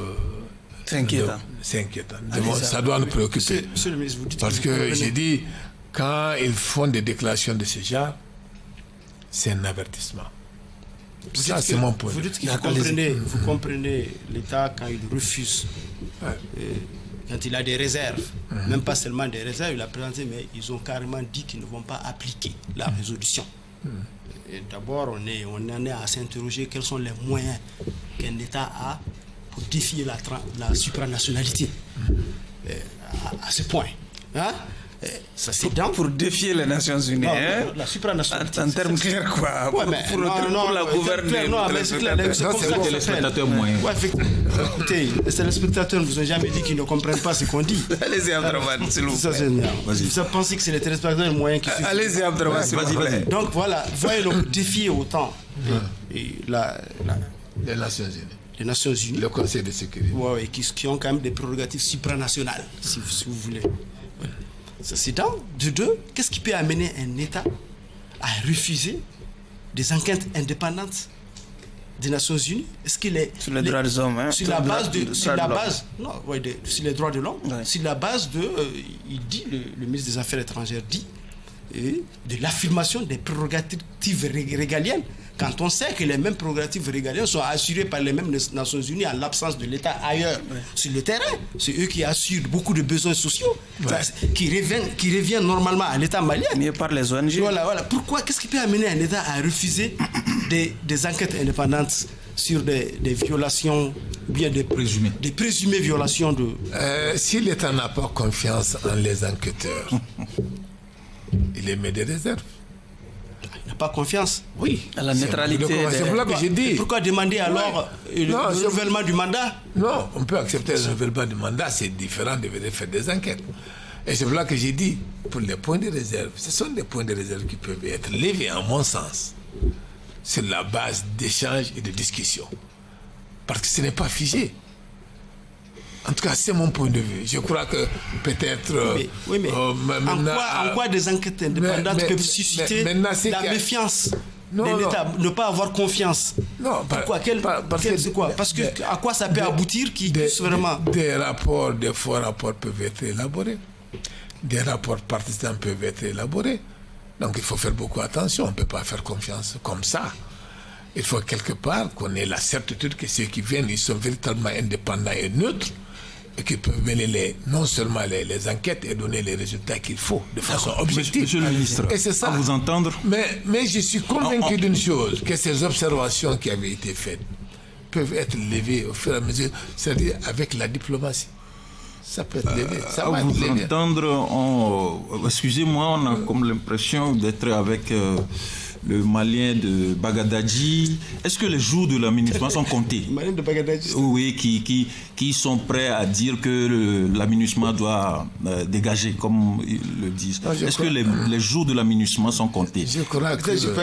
C'est inquiétant. C'est inquiétant. Ça doit nous préoccuper. Monsieur le ministre, vous dites parce que j'ai dit, quand ils font des déclarations de ce genre, c'est un avertissement. Ça, c'est mon point. Vous dites que vous comprenez l'État quand il refuse, quand il a des réserves, même pas seulement des réserves, il a présenté, mais ils ont carrément dit qu'ils ne vont pas appliquer la résolution. Et d'abord, on en est à s'interroger quels sont les moyens qu'un État a pour défier la supranationalité à ce point. Hein? Ça, c'est pour défier les Nations Unies. Non, la supranationalité. En termes clairs, quoi. Ouais, mais pour la gouverner. Non, mais c'est clair. C'est comme ça que les spectateurs moyens. Ouais, écoutez, les téléspectateurs ne vous ont jamais dit qu'ils ne comprennent pas ce qu'on dit. Allez-y, Abdraman, s'il vous plaît. Vous pensez que c'est les téléspectateurs moyens qui suivent? Allez-y, Abdraman, s'il vous plaît. Donc voilà, voyez le défier autant Les Nations Unies. Les Nations Unies. Le Conseil de sécurité. Ouais, qui ont quand même des prérogatives supranationales, si vous voulez. C'est dans de deux, qu'est-ce qui peut amener un État à refuser des enquêtes indépendantes des Nations Unies? Est-ce qu'il est sur les droits des hommes, sur la base sur les droits de l'homme, sur la base de, il dit, le ministre des Affaires étrangères dit, de l'affirmation des prérogatives régaliennes. Quand on sait que les mêmes prérogatives régaliennes sont assurées par les mêmes Nations Unies en l'absence de l'État ailleurs sur le terrain, c'est eux qui assurent beaucoup de besoins sociaux qui reviennent normalement à l'État malien. Mais par les ONG. Voilà. Pourquoi? Qu'est-ce qui peut amener un État à refuser des enquêtes indépendantes sur des violations, ou bien des présumées violations de... Si l'État n'a pas confiance en les enquêteurs, il émet des réserves. Il n'a pas confiance. Oui. À la neutralité. C'est pour ça que j'ai dit. Pourquoi demander alors le renouvellement du mandat? Non, on peut accepter le renouvellement du mandat, c'est différent de venir faire des enquêtes. Et c'est pour ça que j'ai dit, pour les points de réserve, ce sont des points de réserve qui peuvent être levés, en mon sens, sur la base d'échanges et de discussions. Parce que ce n'est pas figé. En tout cas, c'est mon point de vue. Je crois que peut-être... en quoi des enquêtes indépendantes peuvent susciter la méfiance de l'État, ne pas avoir confiance? Non, pourquoi? Parce que à quoi ça peut aboutir qui puisse vraiment... Des rapports, des faux rapports peuvent être élaborés. Des rapports partisans peuvent être élaborés. Donc il faut faire beaucoup attention. On ne peut pas faire confiance comme ça. Il faut quelque part qu'on ait la certitude que ceux qui viennent, ils sont véritablement indépendants et neutres, et qui peuvent mener non seulement les enquêtes et donner les résultats qu'il faut de façon objective. Monsieur le ministre, et c'est ça. À vous entendre. Mais je suis convaincu d'une chose, que ces observations qui avaient été faites peuvent être levées au fur et à mesure, c'est-à-dire avec la diplomatie. Ça peut être levé. Ça à va vous être levé. entendre, excusez-moi, on a comme l'impression d'être avec le Malien de Bagadadji. Est-ce que les jours de l'aménagement sont comptés? Malien de Bagadadji. Oui, qui sont prêts à dire que l'aménagement doit dégager, comme ils le disent. Est-ce que les jours de l'aménagement sont comptés? Je crois que... Selon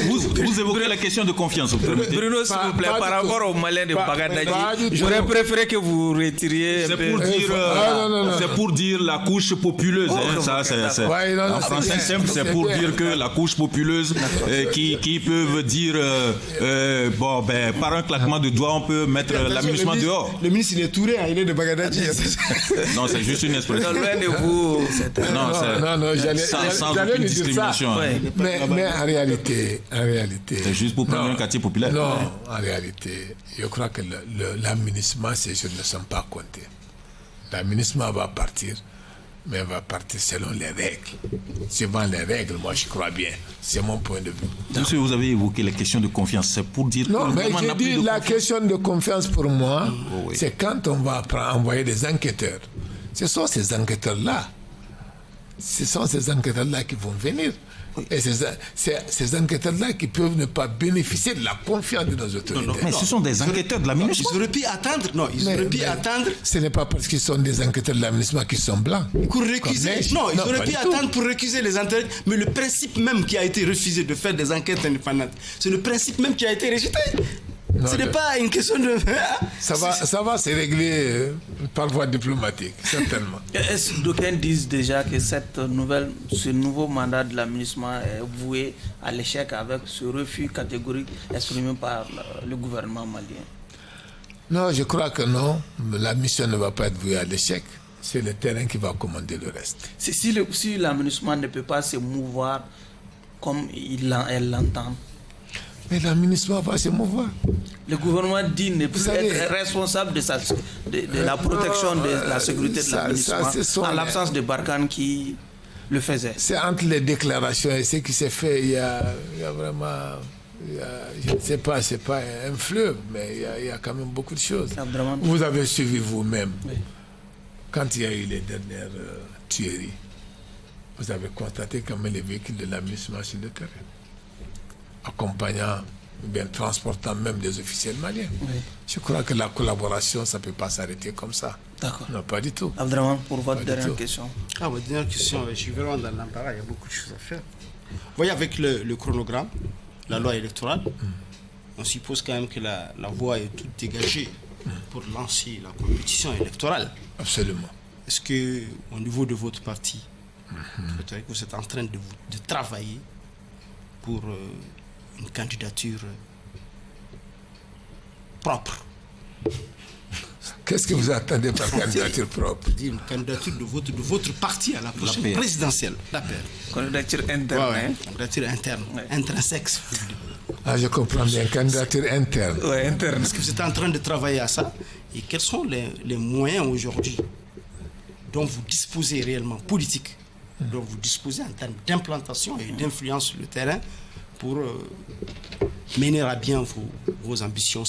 vous, vous évoquez la question de confiance. Bruno, s'il vous plaît, par rapport aux Maliens de Bagadadji, j'aurais préféré que vous retiriez un peu... C'est pour dire la couche populeuse. En français simple, c'est pour dire que la couche populeuse qui peuvent dire par un claquement de doigts, on peut mettre l'aménagement dehors. Le ministre, il est touré, il est de Bagadadji. Non, c'est juste une expression. Non, sans aucune discrimination. Mais en réalité... C'est juste pour prendre un quartier populaire. Non, en réalité, je crois que l'aménagement, ces choses ne sont pas comptés. L'aménagement va partir, mais va partir selon les règles. Suivant les règles, moi je crois bien. C'est mon point de vue. Monsieur, vous avez évoqué la question de confiance. C'est pour dire non, que mais j'ai dit la question de confiance pour moi, c'est quand on va envoyer des enquêteurs. Ce sont ces enquêteurs-là. Qui vont venir. Et ces enquêteurs-là qui peuvent ne pas bénéficier de la confiance de nos autorités. Mais ce sont des enquêteurs de l'aménagement. Ils auraient pu attendre. Non, ils auraient pu attendre. Ce n'est pas parce qu'ils sont des enquêteurs de l'aménagement qu'ils sont blancs. Pour récuser. Non, ils auraient pu attendre pour récuser les enquêteurs. Mais le principe même qui a été refusé de faire des enquêtes indépendantes, c'est le principe même qui a été rejeté. Ce n'est pas une question de... Ça va se régler par voie diplomatique, certainement. D'aucuns disent déjà que ce nouveau mandat de l'aménagement est voué à l'échec avec ce refus catégorique exprimé par le gouvernement malien. Non, je crois que non. La mission ne va pas être vouée à l'échec. C'est le terrain qui va commander le reste. Si l'aménagement ne peut pas se mouvoir comme elle l'entend. Mais la ministre va pas se mouvoir. Le gouvernement dit ne plus être responsable de la protection de la sécurité de l'administration en l'absence de Barkhane qui le faisait. C'est entre les déclarations et ce qui s'est fait, il y a vraiment... je ne sais pas, c'est pas un fleuve, mais il y a quand même beaucoup de choses. Vous avez suivi vous-même, quand il y a eu les dernières tueries, vous avez constaté quand même les véhicules de la ministre sur le terrain, accompagnant, bien transportant même des officiels maliens. Je crois que la collaboration, ça ne peut pas s'arrêter comme ça. D'accord. Non, pas du tout. Abdraman, pour votre dernière question. Votre dernière question, je suis vraiment dans l'embarras, il y a beaucoup de choses à faire. Vous voyez, avec le chronogramme, la loi électorale, on suppose quand même que la voie est toute dégagée pour lancer la compétition électorale. Absolument. Est-ce que, au niveau de votre parti, vous êtes en train de travailler pour une candidature propre? Qu'est-ce que vous attendez par candidature propre? Une candidature de votre parti à la prochaine présidentielle. La paire. Candidature interne. Candidature interne, intrinsèque. Je comprends bien, candidature interne. Interne. Est-ce que vous êtes en train de travailler à ça? Et quels sont les moyens aujourd'hui dont vous disposez réellement, politiques, dont vous disposez en termes d'implantation et d'influence sur le terrain pour mener à bien vos ambitions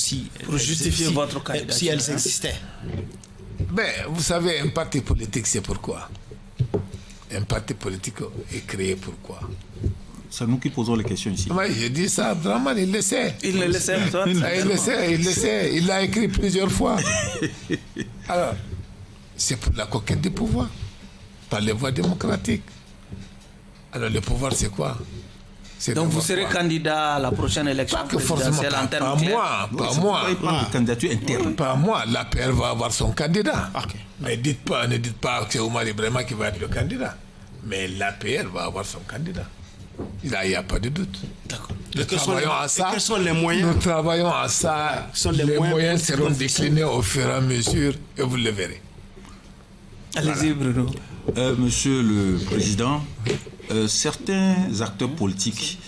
pour justifier votre candidature, si elles existaient? Vous savez, un parti politique, c'est pourquoi? Un parti politique est créé pourquoi? C'est nous qui posons les questions ici. Oui, je dis ça, vraiment, il le sait. Il le sait, il le sait. Il l'a écrit plusieurs fois. Alors, c'est pour la conquête du pouvoir, par les voies démocratiques. Alors, le pouvoir, c'est quoi? Donc vous serez candidat à la prochaine élection présidentielle en termes clairs? Pas moi. Candidature interne. Pas moi. L'APR va avoir son candidat. Okay. Mais ne dites pas que c'est Oumar Ibrahima qui va être le candidat. Mais l'APR va avoir son candidat. Il n'y a pas de doute. D'accord. Nous travaillons à ça. Quels sont les moyens? Nous travaillons à ça. Les moyens seront déclinés au fur et à mesure et vous le verrez. Allez-y, Bruno. Monsieur le Président, certains acteurs politiques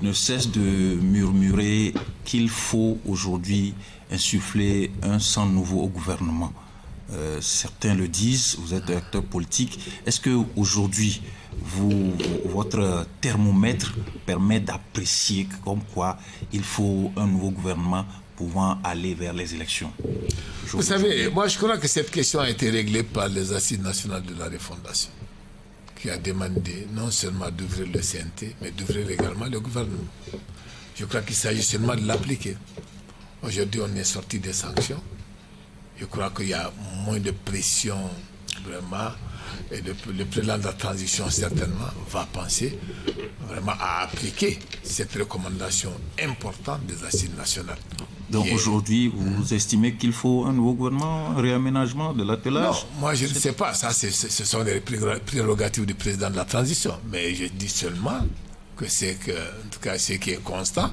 ne cessent de murmurer qu'il faut aujourd'hui insuffler un sang nouveau au gouvernement. Certains le disent, vous êtes acteur politique. Est-ce qu'aujourd'hui, votre thermomètre permet d'apprécier comme quoi il faut un nouveau gouvernement pouvant aller vers les élections? Vous savez, moi je crois que cette question a été réglée par les Assises nationales de la refondation, qui a demandé non seulement d'ouvrir le CNT, mais d'ouvrir également le gouvernement. Je crois qu'il s'agit seulement de l'appliquer. Aujourd'hui, on est sorti des sanctions. Je crois qu'il y a moins de pression, vraiment. Et le président de la transition, certainement, va penser vraiment à appliquer cette recommandation importante des Assises nationales. Donc aujourd'hui, vous estimez qu'il faut un nouveau gouvernement, un réaménagement de l'attelage? Non, moi je ne sais pas. Ça, ce sont les prérogatives du président de la transition. Mais je dis seulement que en tout cas, ce qui est constant,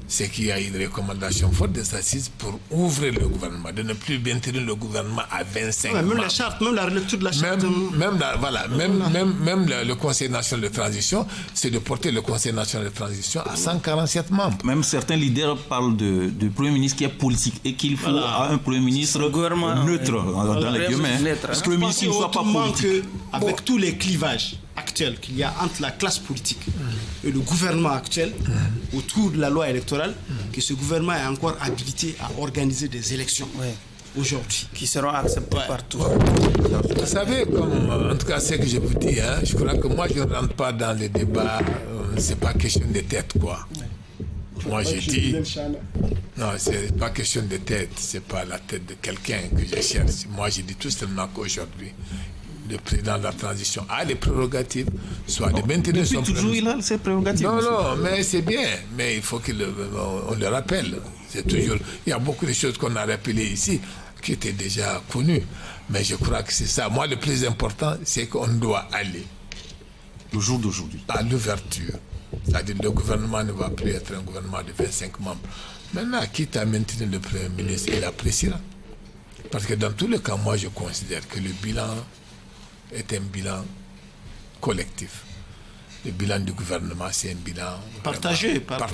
c'est qu'il y a une recommandation forte des assises pour ouvrir le gouvernement, de ne plus maintenir le gouvernement à 25 membres. Même la charte, même la relecture de la charte. Même le Conseil national de transition, c'est de porter le Conseil national de transition à 147 membres. Même certains leaders parlent de Premier ministre qui est politique et qu'il faut un Premier ministre neutre, dans les guillemets. Parce que le Premier ministre ne soit pas politique. Avec tous les clivages actuels qu'il y a entre la classe politique et le gouvernement actuel autour de la loi électorale, que ce gouvernement est encore habilité à organiser des élections aujourd'hui qui seront acceptées partout. Vous savez, en tout cas, ce que je vous dis, je crois que moi je ne rentre pas dans les débats, c'est pas question de tête, quoi. Moi je dis, non, c'est pas question de tête, c'est pas la tête de quelqu'un que je cherche. Moi je dis tout simplement qu'aujourd'hui, le président de la transition a les prérogatives, soit de maintenir son toujours il a ses prérogatives. Non, mais c'est bien, mais il faut qu'on le rappelle. C'est toujours, il y a beaucoup de choses qu'on a rappelées ici qui étaient déjà connues, mais je crois que c'est ça. Moi, le plus important, c'est qu'on doit aller le jour d'aujourd'hui à l'ouverture. C'est-à-dire le gouvernement ne va plus être un gouvernement de 25 membres. Maintenant, quitte à maintenir le Premier ministre, il appréciera. Parce que dans tous les cas, moi, je considère que le bilan est un bilan collectif. Le bilan du gouvernement, c'est un bilan partagé par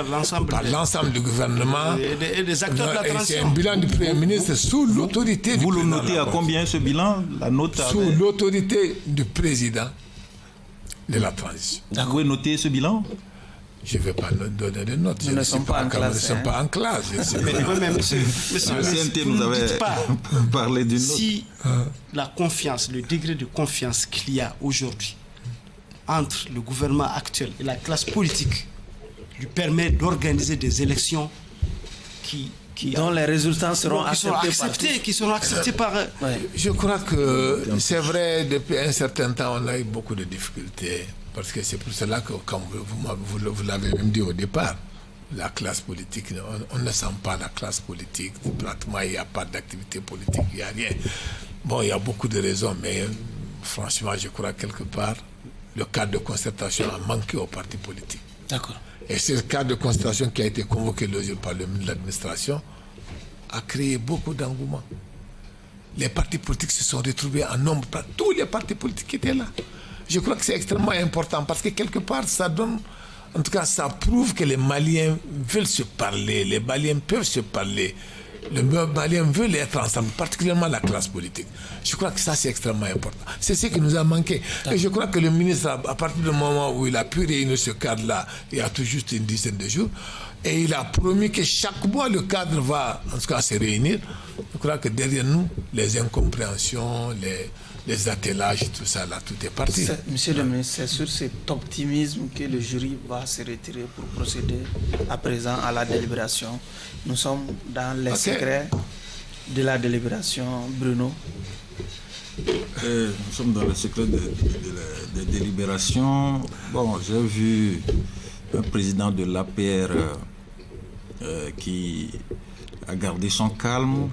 l'ensemble du gouvernement et des acteurs de la transition. C'est un bilan du Premier ministre sous l'autorité du président. Vous le notez à combien ce bilan? La note sous l'autorité du président de la transition. Vous pouvez noter ce bilan? Je ne vais pas donner de notes. Nous ne sommes pas en classe. Mais monsieur, vous ne dites pas parler d'une note. Si la confiance, le degré de confiance qu'il y a aujourd'hui entre le gouvernement actuel et la classe politique lui permet d'organiser des élections dont les résultats seront acceptés par... Je crois que c'est vrai, depuis un certain temps, on a eu beaucoup de difficultés. Parce que c'est pour cela que, comme vous l'avez même dit au départ, la classe politique, on ne sent pas la classe politique. Pratiquement, il n'y a pas d'activité politique, il n'y a rien. Bon, il y a beaucoup de raisons, mais franchement, je crois quelque part, le cadre de concertation a manqué aux partis politiques. D'accord. Et ce cadre de concertation qui a été convoqué le jour par le ministre de l'administration a créé beaucoup d'engouement. Les partis politiques se sont retrouvés en nombre, tous les partis politiques qui étaient là. Je crois que c'est extrêmement important parce que quelque part, ça donne, en tout cas, ça prouve que les Maliens veulent se parler, les Maliens peuvent se parler, les Maliens veulent être ensemble, particulièrement la classe politique. Je crois que ça, c'est extrêmement important. C'est ce qui nous a manqué. Et je crois que le ministre, à partir du moment où il a pu réunir ce cadre-là, il y a tout juste une dizaine de jours, et il a promis que chaque mois, le cadre va, en tout cas, se réunir. Je crois que derrière nous, les incompréhensions, les attelages, tout ça, là, tout est parti. Monsieur le ministre, c'est sur cet optimisme que le jury va se retirer pour procéder à présent à la délibération. Nous sommes dans les secrets de la délibération, Bruno. Nous sommes dans les secrets des délibérations. Bon, j'ai vu un président de l'APR qui a gardé son calme,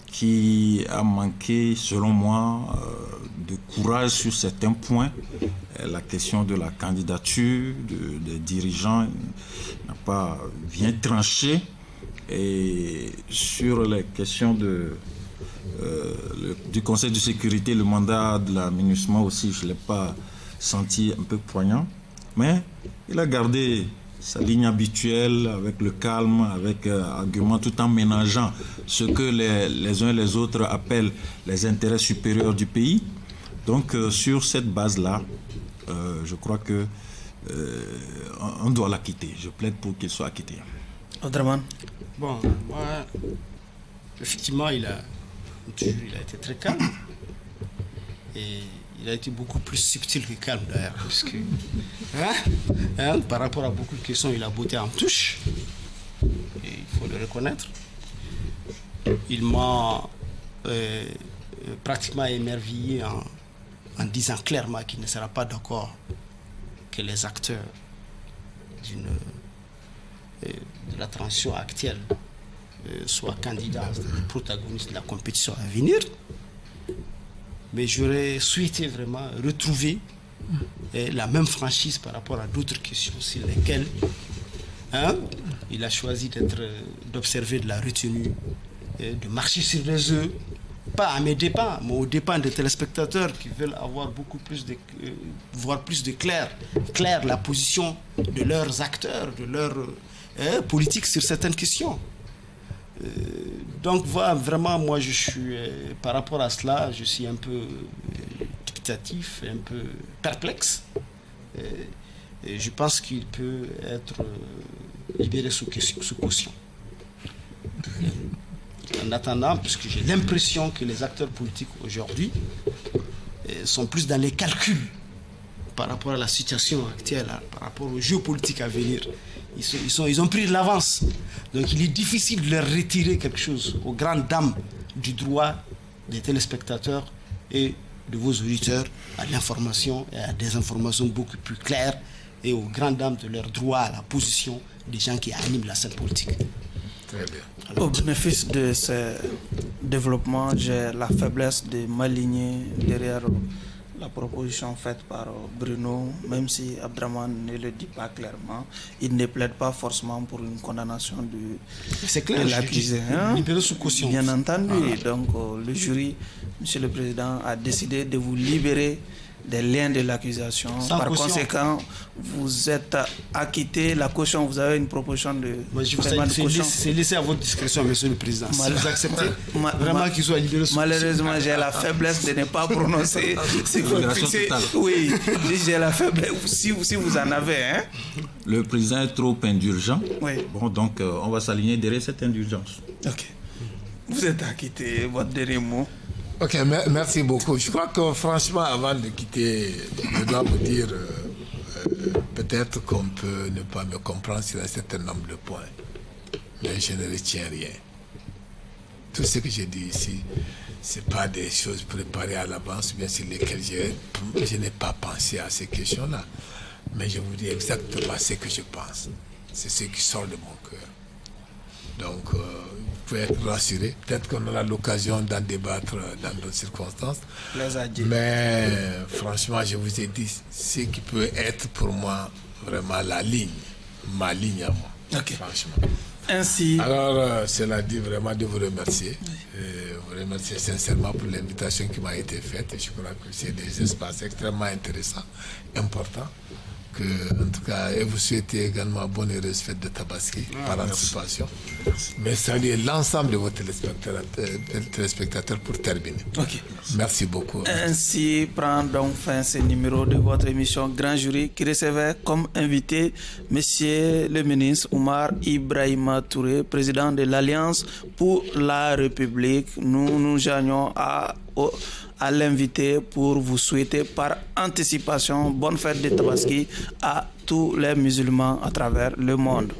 qui a manqué, selon moi, de courage sur certains points. La question de la candidature des dirigeants n'a pas bien tranché. Et sur les questions du Conseil de sécurité, le mandat de la MINUSMA aussi, je ne l'ai pas senti un peu poignant. Mais il a gardé sa ligne habituelle avec le calme, avec argument, tout en ménageant ce que les uns et les autres appellent les intérêts supérieurs du pays. Donc sur cette base-là, je crois que on doit l'acquitter. Je plaide pour qu'il soit acquitté. Autrement. Bon, moi, effectivement, il a été très calme. Et il a été beaucoup plus subtil que calme d'ailleurs, puisque par rapport à beaucoup de questions, il a botté en touche, et il faut le reconnaître. Il m'a pratiquement émerveillé en disant clairement qu'il ne sera pas d'accord que les acteurs de la transition actuelle soient candidats, protagonistes de la compétition à venir. Mais j'aurais souhaité vraiment retrouver la même franchise par rapport à d'autres questions sur lesquelles il a choisi d'observer de la retenue, de marcher sur les œufs, pas à mes dépens, mais aux dépens des téléspectateurs qui veulent avoir voir plus de clair la position de leurs acteurs, de leurs politiques sur certaines questions. Donc voilà, vraiment, moi je suis, par rapport à cela, je suis un peu dubitatif, un peu perplexe. Et je pense qu'il peut être libéré sous caution. En attendant, puisque j'ai l'impression que les acteurs politiques aujourd'hui sont plus dans les calculs par rapport à la situation actuelle, par rapport aux jeux politiques à venir. Ils ont pris de l'avance. Donc il est difficile de leur retirer quelque chose aux grandes dames du droit des téléspectateurs et de vos auditeurs à l'information et à des informations beaucoup plus claires, et aux grandes dames de leur droit à la position des gens qui animent la scène politique. Très bien. Au bénéfice de ce développement, j'ai la faiblesse de m'aligner derrière la proposition faite par Bruno, même si Abdraman ne le dit pas clairement, il ne plaide pas forcément pour une condamnation de l'accusé. Libéré sous caution. Bien entendu. Donc le jury, Monsieur le Président, a décidé de vous libérer des liens de l'accusation. Par caution. Conséquent, vous êtes acquitté. La caution, vous avez une proposition de... C'est laissé à votre discrétion, Monsieur le Président. Si vous acceptez vraiment qu'il soit libéré... Malheureusement, j'ai la faiblesse de ne pas prononcer. Oui, j'ai la faiblesse. Si vous en avez, hein. Le président est trop indulgent. Oui. Bon, donc on va s'aligner derrière cette indulgence. Ok. Vous êtes acquitté. Votre dernier mot. Ok, merci beaucoup. Je crois que franchement, avant de quitter, je dois vous dire, peut-être qu'on peut ne pas me comprendre sur un certain nombre de points, mais je ne retiens rien. Tout ce que j'ai dit ici, ce n'est pas des choses préparées à l'avance, bien sur lesquelles je n'ai pas pensé à ces questions-là. Mais je vous dis exactement ce que je pense. C'est ce qui sort de mon cœur. Donc, vous pouvez être rassuré. Peut-être qu'on aura l'occasion d'en débattre dans d'autres circonstances. Mais franchement, je vous ai dit ce qui peut être pour moi vraiment ma ligne à moi. Ok. Franchement. Ainsi. Alors, cela dit vraiment de vous remercier. Vous remercier sincèrement pour l'invitation qui m'a été faite. Et je crois que c'est des espaces extrêmement intéressants, importants. En tout cas, et vous souhaitez également bonne et heureuse fête de Tabaski par anticipation. Mais saluer l'ensemble de vos téléspectateurs pour terminer. Ok. Merci beaucoup. Ainsi prend donc fin ce numéro de votre émission Grand Jury qui recevait comme invité Monsieur le ministre Oumar Ibrahima Touré, président de l'Alliance pour la République. Nous nous joignons à l'invité pour vous souhaiter par anticipation bonne fête de Tabaski à tous les musulmans à travers le monde.